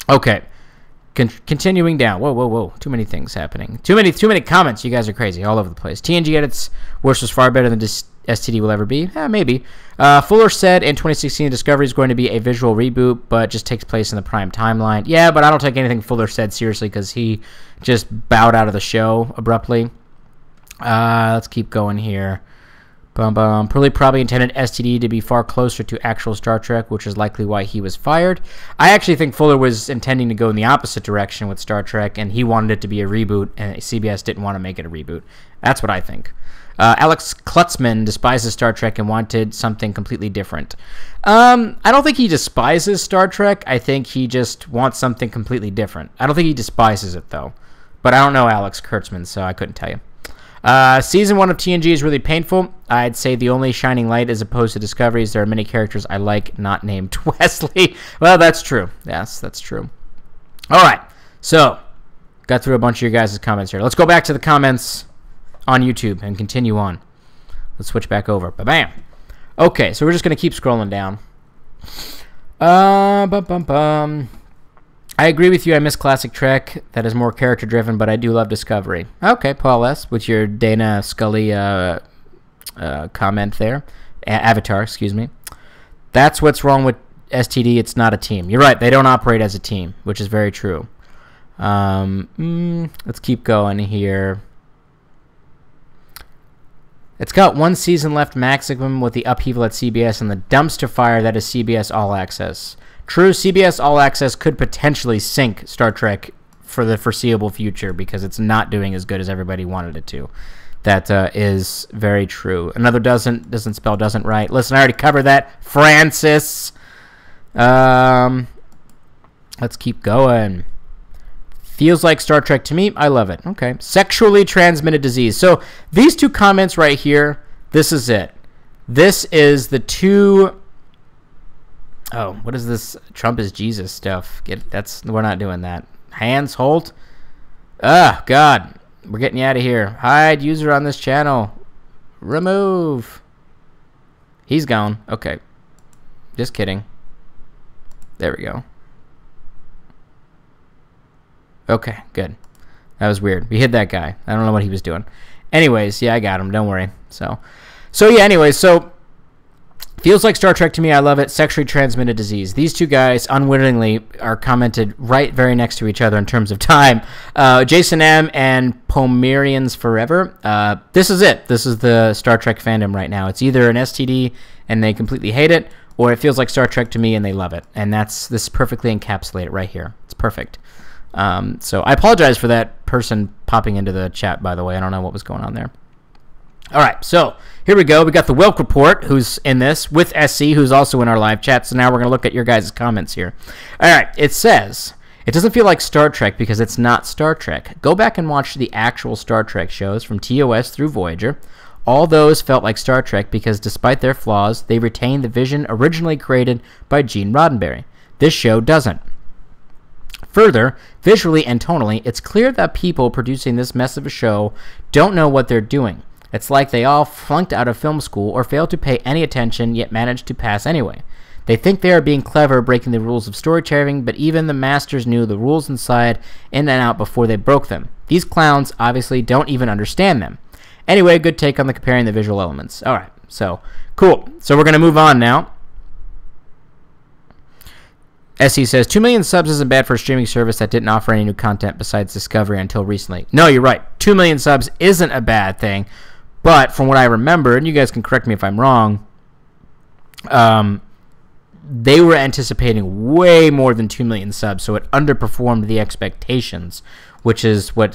Okay, continuing down. Whoa. Too many things happening. Too many comments. You guys are crazy all over the place. TNG edits worst was far better than STD will ever be. Maybe. Fuller said in 2016 Discovery is going to be a visual reboot, but just takes place in the prime timeline. Yeah, but I don't take anything Fuller said seriously because he just bowed out of the show abruptly. Let's keep going here. Purley probably intended STD to be far closer to actual Star Trek, which is likely why he was fired. I actually think Fuller was intending to go in the opposite direction with Star Trek, and he wanted it to be a reboot, and CBS didn't want to make it a reboot. That's what I think. Alex Klutzman despises Star Trek and wanted something completely different. I don't think he despises Star Trek. I think he just wants something completely different. I don't think he despises it, though. But I don't know Alex Kurtzman, so I couldn't tell you. Season 1 of TNG is really painful. I'd say the only shining light as opposed to Discoveries. There are many characters I like, not named Wesley. Well, that's true. Yes, that's true. All right, so got through a bunch of your guys' comments here. Let's go back to the comments on YouTube and continue on. Let's switch back over. Ba-bam. Okay, so we're just going to keep scrolling down. I agree with you. I miss classic Trek. That is more character-driven, but I do love Discovery. Okay, Paul S., with your Dana Scully comment there. Avatar, excuse me. That's what's wrong with STD. It's not a team. You're right. They don't operate as a team, which is very true. Let's keep going here. It's got one season left maximum with the upheaval at CBS and the dumpster fire that is CBS All Access. True, CBS All Access could potentially sink Star Trek for the foreseeable future because it's not doing as good as everybody wanted it to. That is very true. Another doesn't spell doesn't right. Listen, I already covered that. Francis. Let's keep going. Feels like Star Trek to me. I love it. Okay. Sexually transmitted disease. So these two comments right here, this is it. This is the two... Oh, what is this? Trump is Jesus stuff. We're not doing that. Hans Holt. Ah, God. We're getting you out of here. Hide user on this channel. Remove. He's gone. Okay. Just kidding. There we go. Okay, good. That was weird. We hid that guy. I don't know what he was doing. Anyways, yeah, I got him. Don't worry. So yeah, anyways, so feels like Star Trek to me. I love it. Sexually transmitted disease. These two guys unwittingly are commented right very next to each other in terms of time. Jason M. and Pomerians Forever. This is it. This is the Star Trek fandom right now. It's either an STD and they completely hate it, or it feels like Star Trek to me and they love it. And this perfectly encapsulated right here. It's perfect. So I apologize for that person popping into the chat, by the way. I don't know what was going on there. All right, so here we go. We got the Wilk Report, who's in this, with SC, who's also in our live chat. So now we're going to look at your guys' comments here. All right, it says, it doesn't feel like Star Trek because it's not Star Trek. Go back and watch the actual Star Trek shows from TOS through Voyager. All those felt like Star Trek because despite their flaws, they retained the vision originally created by Gene Roddenberry. This show doesn't. Further, visually and tonally, it's clear that people producing this mess of a show don't know what they're doing. It's like they all flunked out of film school or failed to pay any attention yet managed to pass anyway. They think they are being clever breaking the rules of storytelling, but even the masters knew the rules inside in and out before they broke them. These clowns obviously don't even understand them. Anyway, good take on the comparing the visual elements. Alright, So, cool. So we're going to move on now. SE says, 2 million subs isn't bad for a streaming service that didn't offer any new content besides Discovery until recently. No, you're right. 2 million subs isn't a bad thing. But from what I remember, and you guys can correct me if I'm wrong, they were anticipating way more than 2 million subs, so it underperformed the expectations, which is what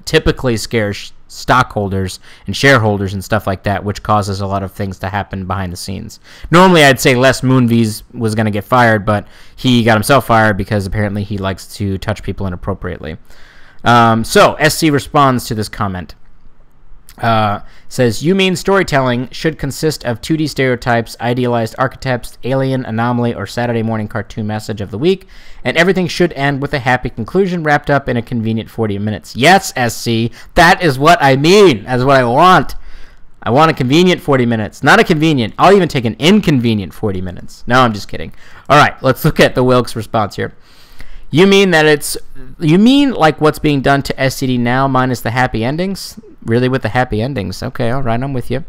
typically scares stockholders and shareholders and stuff like that, which causes a lot of things to happen behind the scenes. Normally, I'd say Les Moonves was going to get fired, but he got himself fired because apparently he likes to touch people inappropriately. So SC responds to this comment. Says, you mean storytelling should consist of 2D stereotypes, idealized archetypes, alien, anomaly, or Saturday morning cartoon message of the week, and everything should end with a happy conclusion wrapped up in a convenient 40 minutes. Yes, SC, that is what I mean. That's what I want. I want a convenient 40 minutes. Not a convenient. I'll even take an inconvenient 40 minutes. No, I'm just kidding. All right, let's look at the Wilkes response here. You mean like what's being done to SCD now minus the happy endings? Really, with the happy endings? Okay, all right, I'm with you.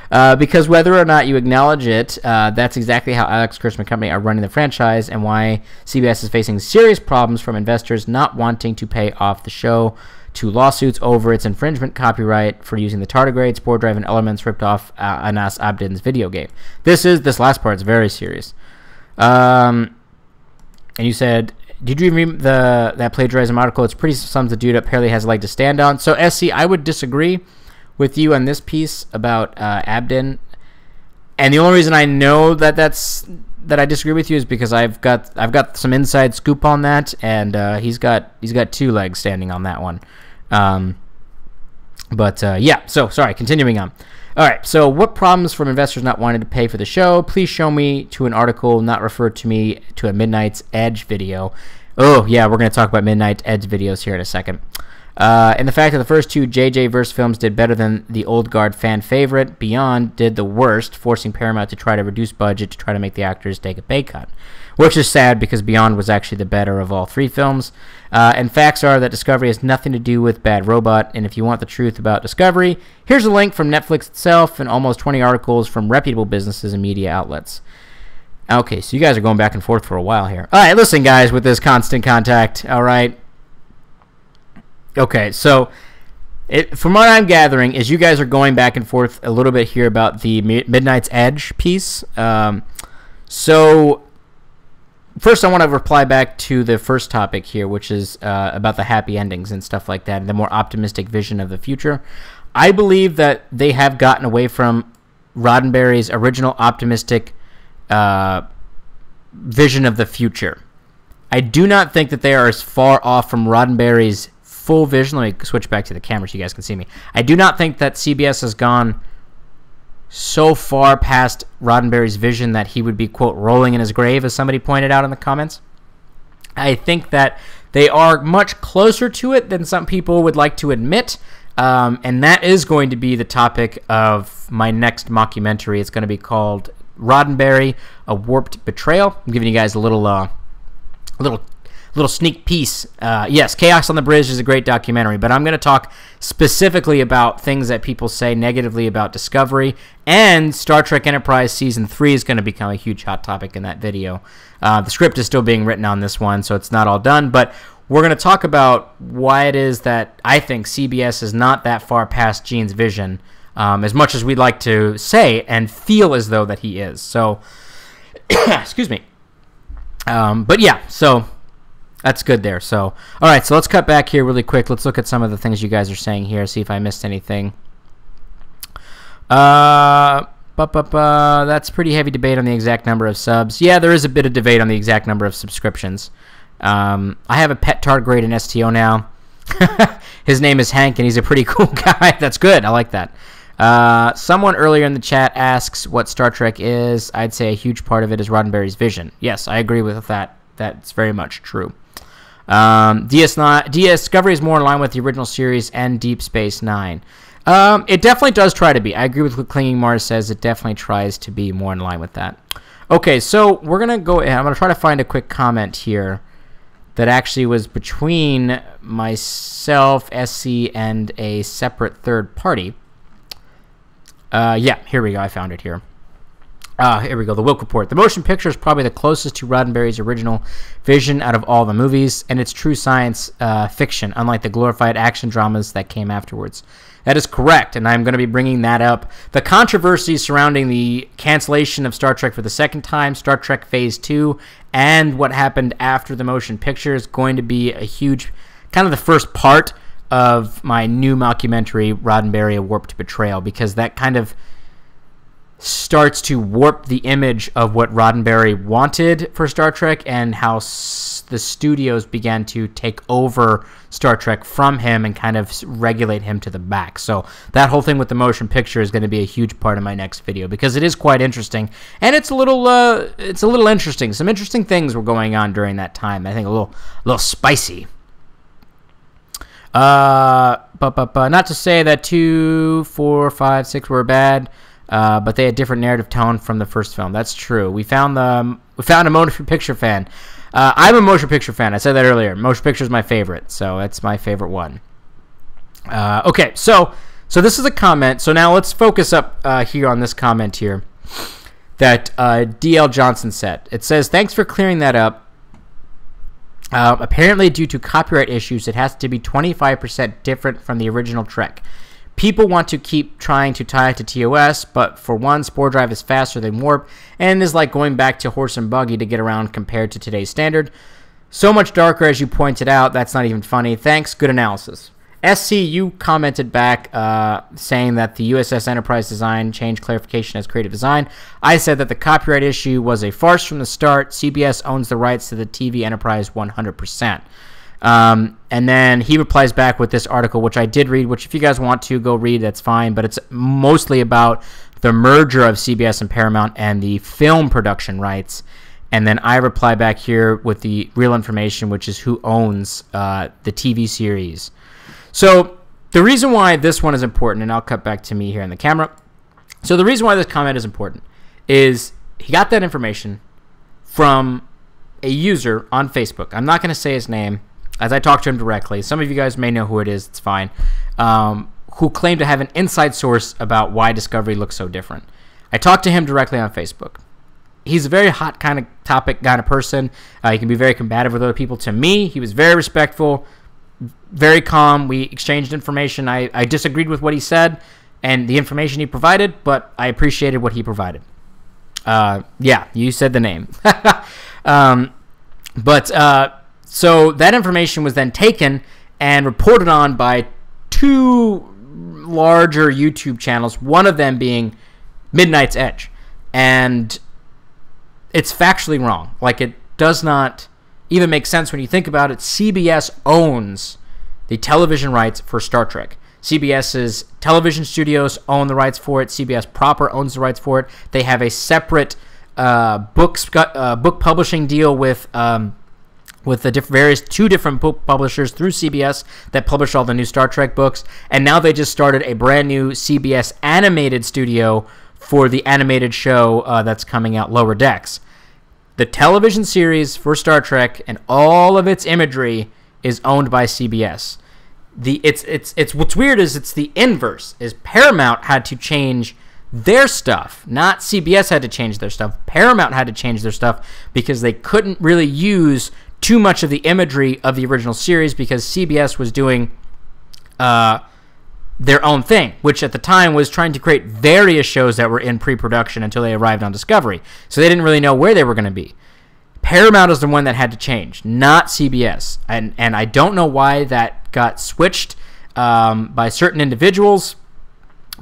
Because whether or not you acknowledge it, that's exactly how Alex Kurtzman Company are running the franchise and why CBS is facing serious problems from investors not wanting to pay off the show to lawsuits over its infringement copyright for using the tardigrade, spore drive, and elements ripped off Anas Abdin's video game. This last part is very serious. And you said, did you read that plagiarism article? It's pretty sums the dude up apparently has a leg to stand on. So SC, I would disagree with you on this piece about Abdin, and the only reason I know that I disagree with you is because I've got some inside scoop on that, and he's got 2 legs standing on that one. Yeah. So sorry. Continuing on. All right, so what problems from investors not wanting to pay for the show? Please show me to an article, not refer to me to a Midnight's Edge video. Oh, yeah, we're going to talk about Midnight's Edge videos here in a second. And the fact that the first 2 JJ Verse films did better than the old guard fan favorite, Beyond did the worst, forcing Paramount to try to reduce budget to try to make the actors take a pay cut. Which is sad because Beyond was actually the better of all 3 films. And facts are that Discovery has nothing to do with Bad Robot, and if you want the truth about Discovery, here's a link from Netflix itself and almost 20 articles from reputable businesses and media outlets. Okay, so you guys are going back and forth for a while here. All right, listen, guys, with this constant contact, all right? Okay, so from what I'm gathering is you guys are going back and forth a little bit here about the Midnight's Edge piece. So first, I want to reply back to the first topic here, which is about the happy endings and stuff like that, and the more optimistic vision of the future. I believe that they have gotten away from Roddenberry's original optimistic vision of the future. I do not think that they are as far off from Roddenberry's full vision. Let me switch back to the camera so you guys can see me. I do not think that CBS has gone so far past Roddenberry's vision that he would be, quote, rolling in his grave, as somebody pointed out in the comments. I think that they are much closer to it than some people would like to admit, and that is going to be the topic of my next mockumentary. It's going to be called Roddenberry, A Warped Betrayal. I'm giving you guys a little sneak piece. Yes, Chaos on the Bridge is a great documentary, but I'm going to talk specifically about things that people say negatively about Discovery, and Star Trek Enterprise Season 3 is going to become a huge hot topic in that video. The script is still being written on this one, so it's not all done, but we're going to talk about why it is that I think CBS is not that far past Gene's vision, as much as we'd like to say and feel as though that he is. So, excuse me. But yeah, so that's good there. So, all right, so let's cut back here really quick. Let's look at some of the things you guys are saying here, see if I missed anything. That's pretty heavy debate on the exact number of subs. Yeah, there is a bit of debate on the exact number of subscriptions. I have a pet tardigrade in STO now. His name is Hank, and he's a pretty cool guy. That's good. I like that. Someone earlier in the chat asks what Star Trek is. I'd say a huge part of it is Roddenberry's vision. Yes, I agree with that. That's very much true. Discovery is more in line with the original series and Deep Space Nine. It definitely does try to be. I agree with what Clinging Mars says. It definitely tries to be more in line with that. Okay, so we're going to go ahead. I'm going to try to find a quick comment here that actually was between myself, SC, and a separate third party. Yeah, here we go. I found it here. Here we go. The Wilk Report. The motion picture is probably the closest to Roddenberry's original vision out of all the movies, and it's true science fiction, unlike the glorified action dramas that came afterwards. That is correct, and I'm going to be bringing that up. The controversy surrounding the cancellation of Star Trek for the second time, Star Trek Phase 2, and what happened after the motion picture is going to be a huge, kind of the first part of my new mockumentary, Roddenberry, A Warped Betrayal, because that kind of starts to warp the image of what Roddenberry wanted for Star Trek and how the studios began to take over Star Trek from him and kind of regulate him to the back. So that whole thing with the motion picture is going to be a huge part of my next video because it is quite interesting, and it's a little interesting. Some interesting things were going on during that time. I think a little spicy. Not to say that 2, 4, 5, 6 were bad. But they had different narrative tone from the first film. That's true. We found a motion picture fan. I'm a motion picture fan. I said that earlier. Motion picture is my favorite, so that's my favorite one. Okay, so this is a comment. So now let's focus up here on this comment here that D.L. Johnson said. It says, "Thanks for clearing that up. Apparently, due to copyright issues, it has to be 25% different from the original Trek. People want to keep trying to tie it to TOS, but for one, Spore Drive is faster than Warp, and is like going back to horse and buggy to get around compared to today's standard. So much darker, as you pointed out, that's not even funny. Thanks, good analysis." SC, you commented back saying that the USS Enterprise design changed clarification as creative design. I said that the copyright issue was a farce from the start. CBS owns the rights to the TV Enterprise 100%. And then he replies back with this article, which I did read, which if you guys want to go read, that's fine. But it's mostly about the merger of CBS and Paramount and the film production rights. And then I reply back here with the real information, which is who owns the TV series. So the reason why this one is important, and I'll cut back to me here in the camera. So the reason why this comment is important is he got that information from a user on Facebook. I'm not going to say his name, as I talked to him directly. Some of you guys may know who it is. It's fine. Who claimed to have an inside source about why Discovery looks so different. I talked to him directly on Facebook. He's a very hot kind of topic kind of person. He can be very combative with other people. To me, he was very respectful, very calm. We exchanged information. I disagreed with what he said and the information he provided, but I appreciated what he provided. Yeah, you said the name. So that information was then taken and reported on by two larger YouTube channels, one of them being Midnight's Edge. And it's factually wrong. Like, it does not even make sense when you think about it. CBS owns the television rights for Star Trek. CBS's television studios own the rights for it. CBS proper owns the rights for it. They have a separate book publishing deal with the two different book publishers through CBS that publish all the new Star Trek books. And now they just started a brand new CBS animated studio for the animated show that's coming out, Lower Decks. The television series for Star Trek and all of its imagery is owned by CBS. It's what's weird is it's the inverse. Is Paramount had to change their stuff, not CBS had to change their stuff. Paramount had to change their stuff because they couldn't really use too much of the imagery of the original series because CBS was doing their own thing, which at the time was trying to create various shows that were in pre-production until they arrived on Discovery. So they didn't really know where they were going to be. Paramount is the one that had to change, not CBS. And I don't know why that got switched by certain individuals,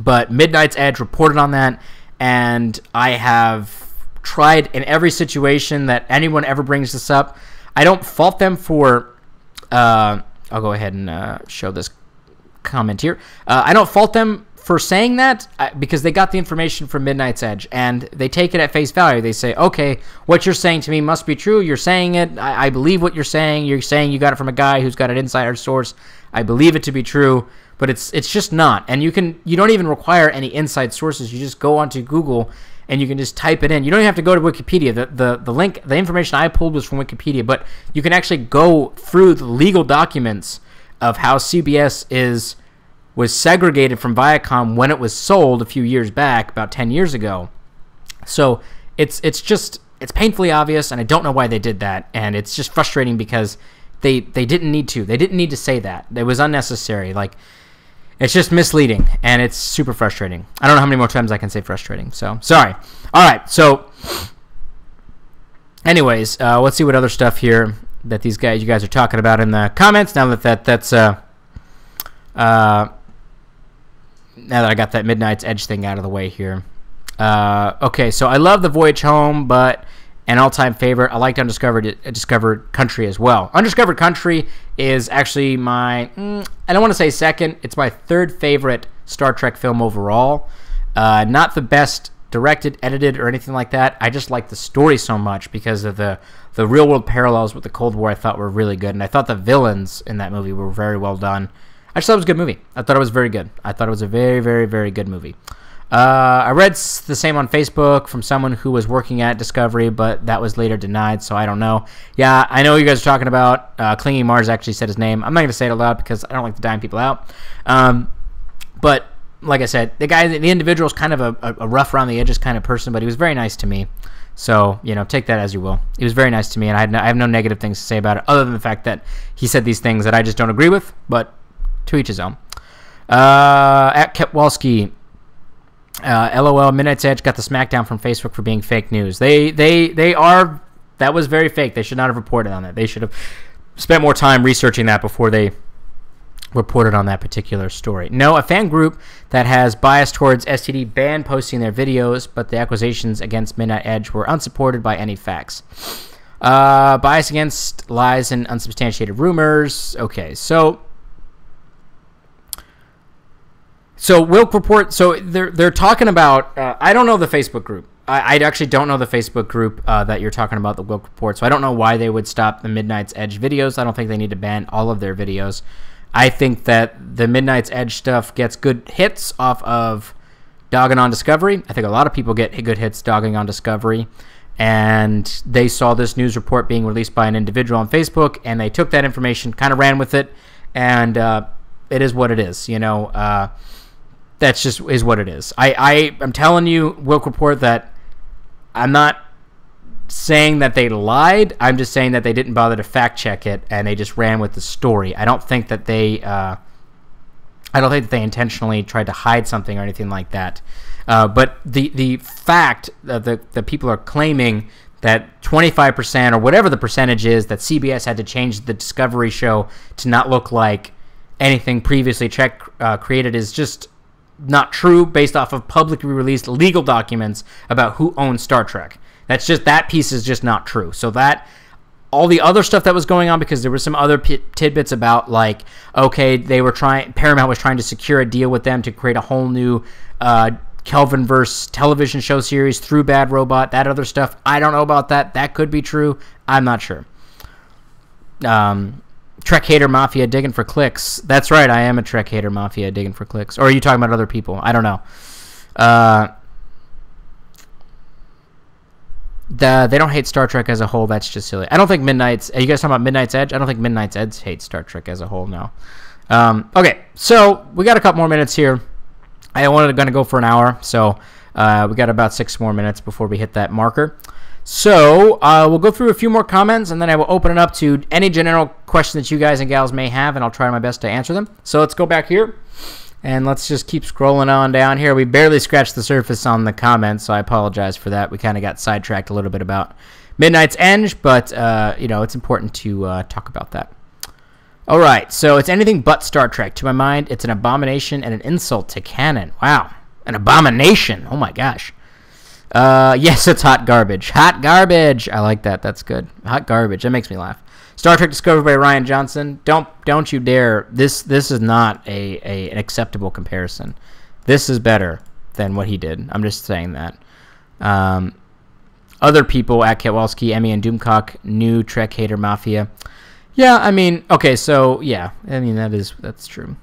but Midnight's Edge reported on that, and I have tried in every situation that anyone ever brings this up. I don't fault them for... I'll go ahead and show this comment here. I don't fault them for saying that because they got the information from Midnight's Edge and they take it at face value. They say, okay, what you're saying to me must be true. You're saying it. I believe what you're saying. You're saying you got it from a guy who's got an insider source. I believe it to be true, but it's just not. And you don't even require any inside sources. You just go onto Google and you can just type it in. You don't even have to go to Wikipedia. The link, the information I pulled was from Wikipedia, but you can actually go through the legal documents of how CBS is was segregated from Viacom when it was sold a few years back, about 10 years ago. So it's painfully obvious, and I don't know why they did that, and it's just frustrating because they didn't need to. They didn't need to say that. It was unnecessary. Like, it's just misleading, and it's super frustrating. I don't know how many more times I can say frustrating, so sorry. All right, so anyways, let's see what other stuff here that you guys are talking about in the comments. Now that I got that Midnight's Edge thing out of the way here. Okay, so I love The Voyage Home, but an all-time favorite. I liked Undiscovered Country as well. Undiscovered Country is actually my, I don't want to say second. It's my third favorite Star Trek film overall. Not the best directed, edited, or anything like that. I just like the story so much because of the real-world parallels with the Cold War I thought were really good, and I thought the villains in that movie were very well done. I just thought it was a good movie. I thought it was very good. I thought it was a very, very, very good movie. I read the same on Facebook from someone who was working at Discovery, but that was later denied, so I don't know. Yeah, I know you guys are talking about. Clinging Mars actually said his name. I'm not going to say it aloud because I don't like to dime people out. But like I said, the individual is kind of a rough around the edges kind of person, but he was very nice to me. So, take that as you will. He was very nice to me, and I have no negative things to say about it other than the fact that he said these things that I just don't agree with, but to each his own. At Kepwalski, LOL, Midnight's Edge got the smackdown from Facebook for being fake news. They are, that was very fake. They should not have reported on that. They should have spent more time researching that before they reported on that particular story. No, a fan group that has bias towards STD banned posting their videos, but the accusations against Midnight Edge were unsupported by any facts. Bias against lies and unsubstantiated rumors. Okay, so Wilk report. So they're talking about. I don't know the Facebook group. I actually don't know the Facebook group that you're talking about, the Wilk report. So I don't know why they would stop the Midnight's Edge videos. I don't think they need to ban all of their videos. I think that the Midnight's Edge stuff gets good hits off of dogging on Discovery. I think a lot of people get good hits dogging on Discovery. And they saw this news report being released by an individual on Facebook, and they took that information, kind of ran with it, and it is what it is. That's just is what it is. I'm telling you, Wilk report, that I'm not saying that they lied. I'm just saying that they didn't bother to fact check it, and they just ran with the story. I don't think that they intentionally tried to hide something or anything like that. But the fact that the people are claiming that 25% or whatever the percentage is that CBS had to change the Discovery show to not look like anything previously Trek created is just not true, based off of publicly released legal documents about who owns Star Trek. That piece is just not true. So that all the other stuff that was going on, because there were some other tidbits about, like, okay, Paramount was trying to secure a deal with them to create a whole new Kelvinverse television show series through Bad Robot. That other stuff, I don't know about that. That could be true. I'm not sure. Trek Hater Mafia digging for clicks. That's right, I am a Trek Hater Mafia digging for clicks. Or are you talking about other people? I don't know. They don't hate Star Trek as a whole. That's just silly. I don't think Are you guys talking about Midnight's Edge? I don't think Midnight's Edge hates Star Trek as a whole, no. Okay, so we got a couple more minutes here. I wanted to go for an hour, so we got about 6 more minutes before we hit that marker. So we'll go through a few more comments, and then I will open it up to any general questions that you guys and gals may have, and I'll try my best to answer them. So let's go back here, and let's just keep scrolling on down here. We barely scratched the surface on the comments, so I apologize for that. We kind of got sidetracked a little bit about Midnight's Edge, but it's important to talk about that. All right, so it's anything but Star Trek. To my mind, it's an abomination and an insult to canon. Wow, an abomination. Oh my gosh. Yes, it's hot garbage. Hot garbage. I like that. That's good. Hot garbage. That makes me laugh. Star Trek Discovered by Ryan Johnson. Don't you dare. This is not an acceptable comparison. This is better than what he did. I'm just saying that. Other people at Kowalski, Emmy, and Doomcock, new Trek Hater Mafia. Yeah, I mean, okay, so yeah, I mean that's true.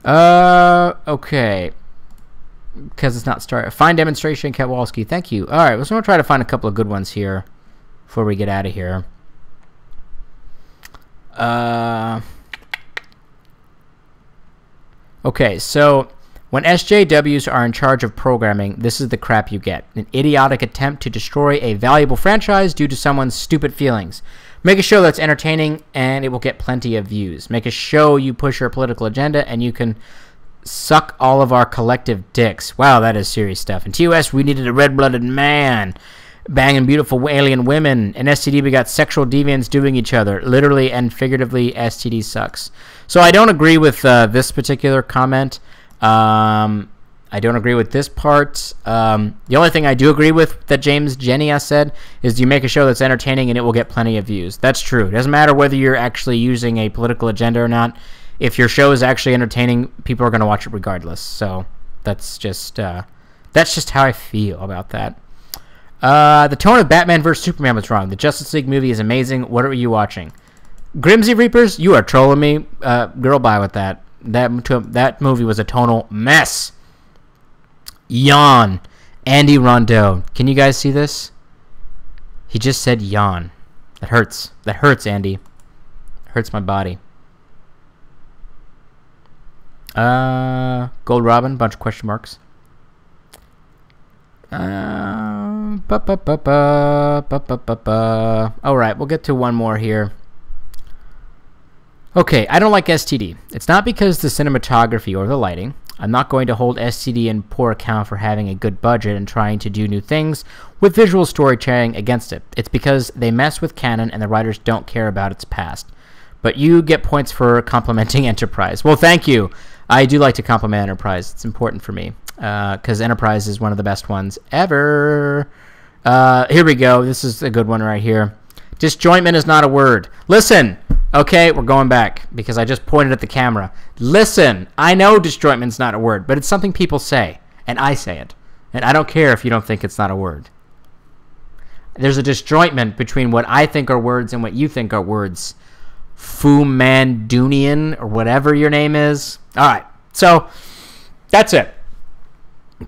Okay. Because it's not Star. Fine demonstration, Kowalski. Thank you. All right, so I'm going to try to find a couple of good ones here before we get out of here. Okay, so when SJWs are in charge of programming, this is the crap you get. An idiotic attempt to destroy a valuable franchise due to someone's stupid feelings. Make a show that's entertaining, and it will get plenty of views. Make a show you push your political agenda, and you can suck all of our collective dicks. Wow, that is serious stuff. In TOS, we needed a red-blooded man banging beautiful alien women. In STD, we got sexual deviants doing each other. Literally and figuratively, STD sucks. So I don't agree with this particular comment. I don't agree with this part. The only thing I do agree with that James Genia said is you make a show that's entertaining and it will get plenty of views. That's true. It doesn't matter whether you're actually using a political agenda or not. If your show is actually entertaining, people are going to watch it regardless. So that's just how I feel about that. The tone of Batman vs. Superman was wrong. The Justice League movie is amazing. What are you watching? Grimsy Reapers, you are trolling me. Girl, bye with that. That movie was a tonal mess. Yawn. Andy Rondeau. Can you guys see this? He just said yawn. That hurts. That hurts, Andy. It hurts my body. Gold Robin, bunch of question marks. Alright, we'll get to one more here. Okay, I don't like STD. It's not because the cinematography or the lighting. I'm not going to hold STD in poor account for having a good budget and trying to do new things with visual storytelling against it. It's because they mess with canon and the writers don't care about its past. But you get points for complimenting Enterprise. Well, thank you. I do like to compliment Enterprise. It's important for me because Enterprise is one of the best ones ever. Here we go. This is a good one right here. Disjointment is not a word. Listen. Okay, we're going back because I just pointed at the camera. Listen, I know disjointment's not a word, but it's something people say, and I say it. And I don't care if you don't think it's not a word. There's a disjointment between what I think are words and what you think are words. Fu Mandunian, or whatever your name is. All right, so that's it.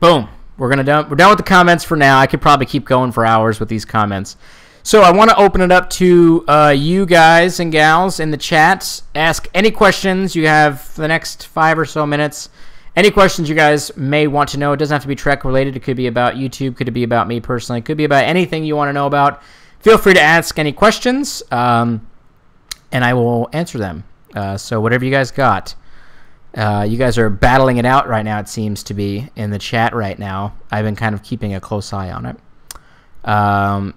Boom. We're done with the comments for now. I could probably keep going for hours with these comments. So I want to open it up to you guys and gals in the chat. Ask any questions you have for the next 5 or so minutes. Any questions you guys may want to know. It doesn't have to be Trek related. It could be about YouTube. Could be about me personally. It could be about anything you want to know about. Feel free to ask any questions, and I will answer them. So whatever you guys got. You guys are battling it out right now, it seems to be, in the chat right now. I've been kind of keeping a close eye on it.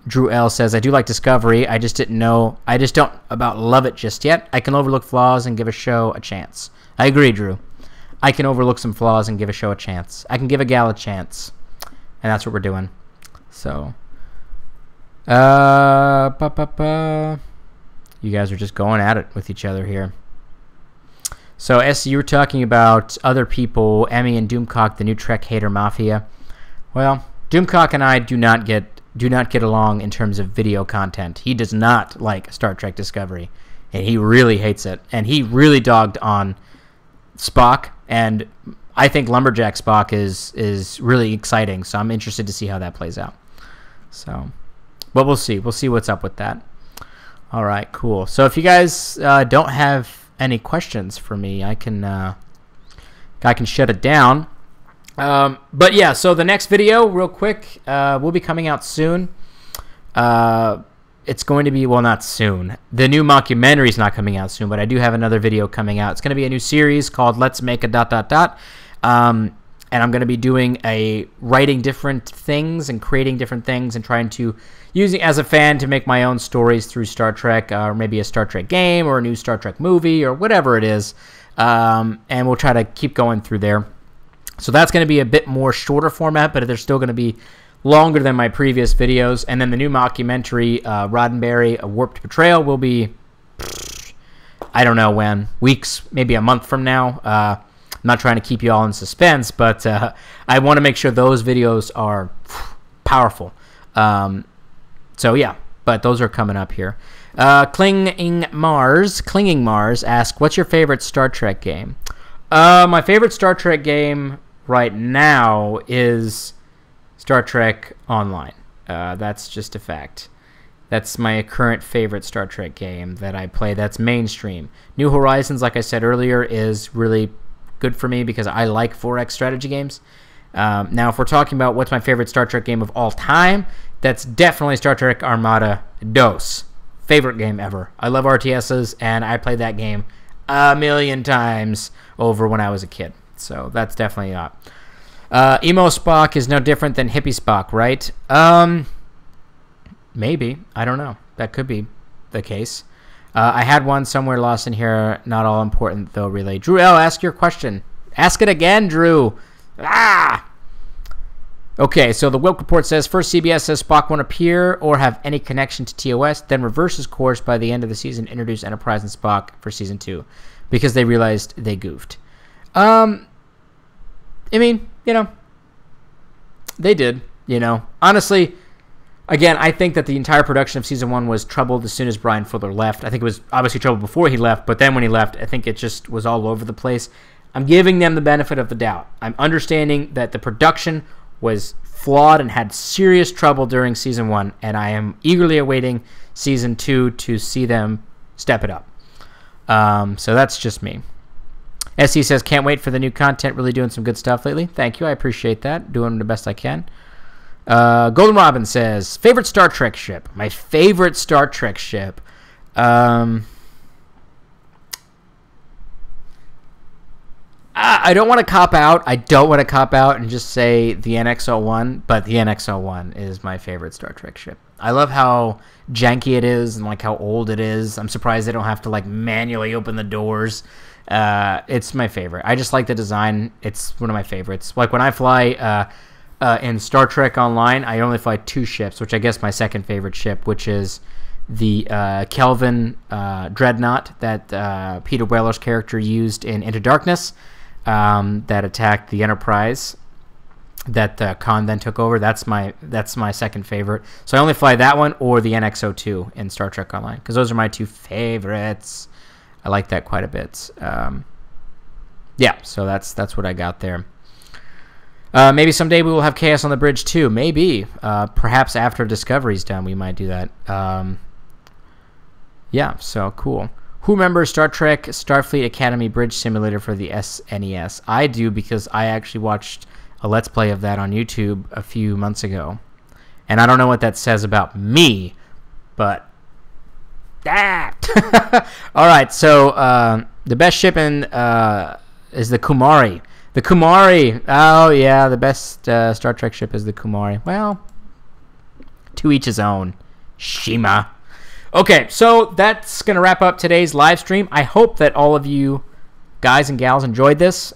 Drew L says, I do like Discovery. I just don't about love it just yet. I can overlook flaws and give a show a chance. I agree, Drew. I can overlook some flaws and give a show a chance. I can give a gal a chance. And that's what we're doing. So, you guys are just going at it with each other here. So, S, you were talking about other people, Emmy and Doomcock, the new Trek hater mafia. Well, Doomcock and I do not get along in terms of video content. He does not like Star Trek Discovery, and he really hates it. And he really dogged on Spock, and I think Lumberjack Spock is really exciting, so I'm interested to see how that plays out. So, but we'll see. We'll see what's up with that. All right, cool. So if you guys don't have any questions for me, I can shut it down. But yeah, so the next video, real quick, will be coming out soon. It's going to be, well, not soon. The new mockumentary is not coming out soon, but I do have another video coming out. It's going to be a new series called Let's Make a ... And I'm going to be writing different things and creating different things and trying to, using as a fan to make my own stories through Star Trek, or maybe a Star Trek game or a new Star Trek movie or whatever it is. And we'll try to keep going through there. So that's going to be a bit more shorter format, but they're still going to be longer than my previous videos. And then the new mockumentary, Roddenberry, A Warped Betrayal, will be, I don't know when, weeks, maybe a month from now. I'm not trying to keep you all in suspense, but I want to make sure those videos are powerful. So yeah, but those are coming up here. Clinging Mars asks, what's your favorite Star Trek game? My favorite Star Trek game right now is Star Trek Online. That's just a fact. That's my current favorite Star Trek game that I play. That's mainstream. New Horizons, like I said earlier, is really good for me because I like 4X strategy games. Now, if we're talking about what's my favorite Star Trek game of all time, that's definitely Star Trek Armada DOS. Favorite game ever. I love RTSs, and I played that game a million times over when I was a kid. So that's definitely up. Emo Spock is no different than Hippie Spock, right? Maybe. I don't know. That could be the case. I had one somewhere lost in here. Not all important, though, relay. Drew L., ask your question. Ask it again, Drew. Ah! Okay, so the Wilk report says, first CBS says Spock won't appear or have any connection to TOS, then reverses course by the end of the season, introduce Enterprise and Spock for Season 2 because they realized they goofed. I mean, they did, Honestly, again, I think that the entire production of Season 1 was troubled as soon as Brian Fuller left. I think it was obviously troubled before he left, but then when he left, I think it just was all over the place. I'm giving them the benefit of the doubt. I'm understanding that the production was flawed and had serious trouble during Season 1, and I am eagerly awaiting Season 2 to see them step it up. So that's just me. SC says, can't wait for the new content, really doing some good stuff lately. Thank you, I appreciate that. Doing the best I can. Golden Robin says, favorite Star Trek ship? My favorite Star Trek ship? I don't want to cop out. I don't want to cop out and just say the NX-01, but the NX-01 is my favorite Star Trek ship. I love how janky it is and like how old it is. I'm surprised they don't have to like manually open the doors. It's my favorite. I just like the design. It's one of my favorites. Like when I fly in Star Trek Online, I only fly 2 ships, which I guess my second favorite ship, which is the Kelvin Dreadnought that Peter Weller's character used in Into Darkness. That attacked the Enterprise that Khan then took over. That's my second favorite. So I only fly that one or the NX-02 in Star Trek Online because those are my 2 favorites. I like that quite a bit. Yeah, so that's what I got there. Maybe someday we will have Chaos on the Bridge too. Maybe. Perhaps after Discovery's done, we might do that. Yeah, so cool. Who remembers Star Trek Starfleet Academy Bridge Simulator for the SNES? I do because I actually watched a Let's Play of that on YouTube a few months ago. And I don't know what that says about me, but... All right, so the best ship in is the Kumari. The Kumari. Oh, yeah, the best Star Trek ship is the Kumari. Well, to each his own. Shima. Okay, so that's going to wrap up today's live stream. I hope that all of you guys and gals enjoyed this.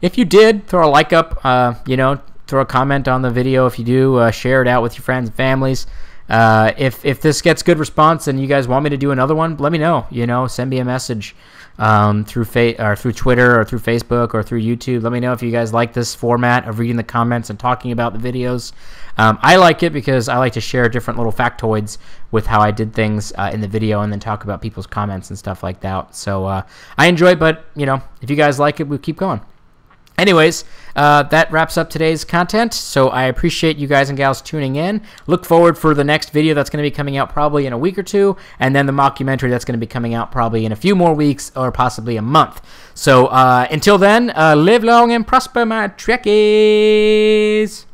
If you did, throw a like up, throw a comment on the video. If you do, share it out with your friends and families. If this gets good response and you guys want me to do another one, let me know. Send me a message through Twitter or through Facebook or through YouTube. Let me know if you guys like this format of reading the comments and talking about the videos. I like it because I like to share different little factoids with how I did things in the video and then talk about people's comments and stuff like that. So I enjoy it, but if you guys like it, we'll keep going. Anyways, that wraps up today's content, so I appreciate you guys and gals tuning in. Look forward for the next video that's going to be coming out probably in a week or 2, and then the mockumentary that's going to be coming out probably in a few more weeks or possibly a month. So until then, live long and prosper, my Trekkies!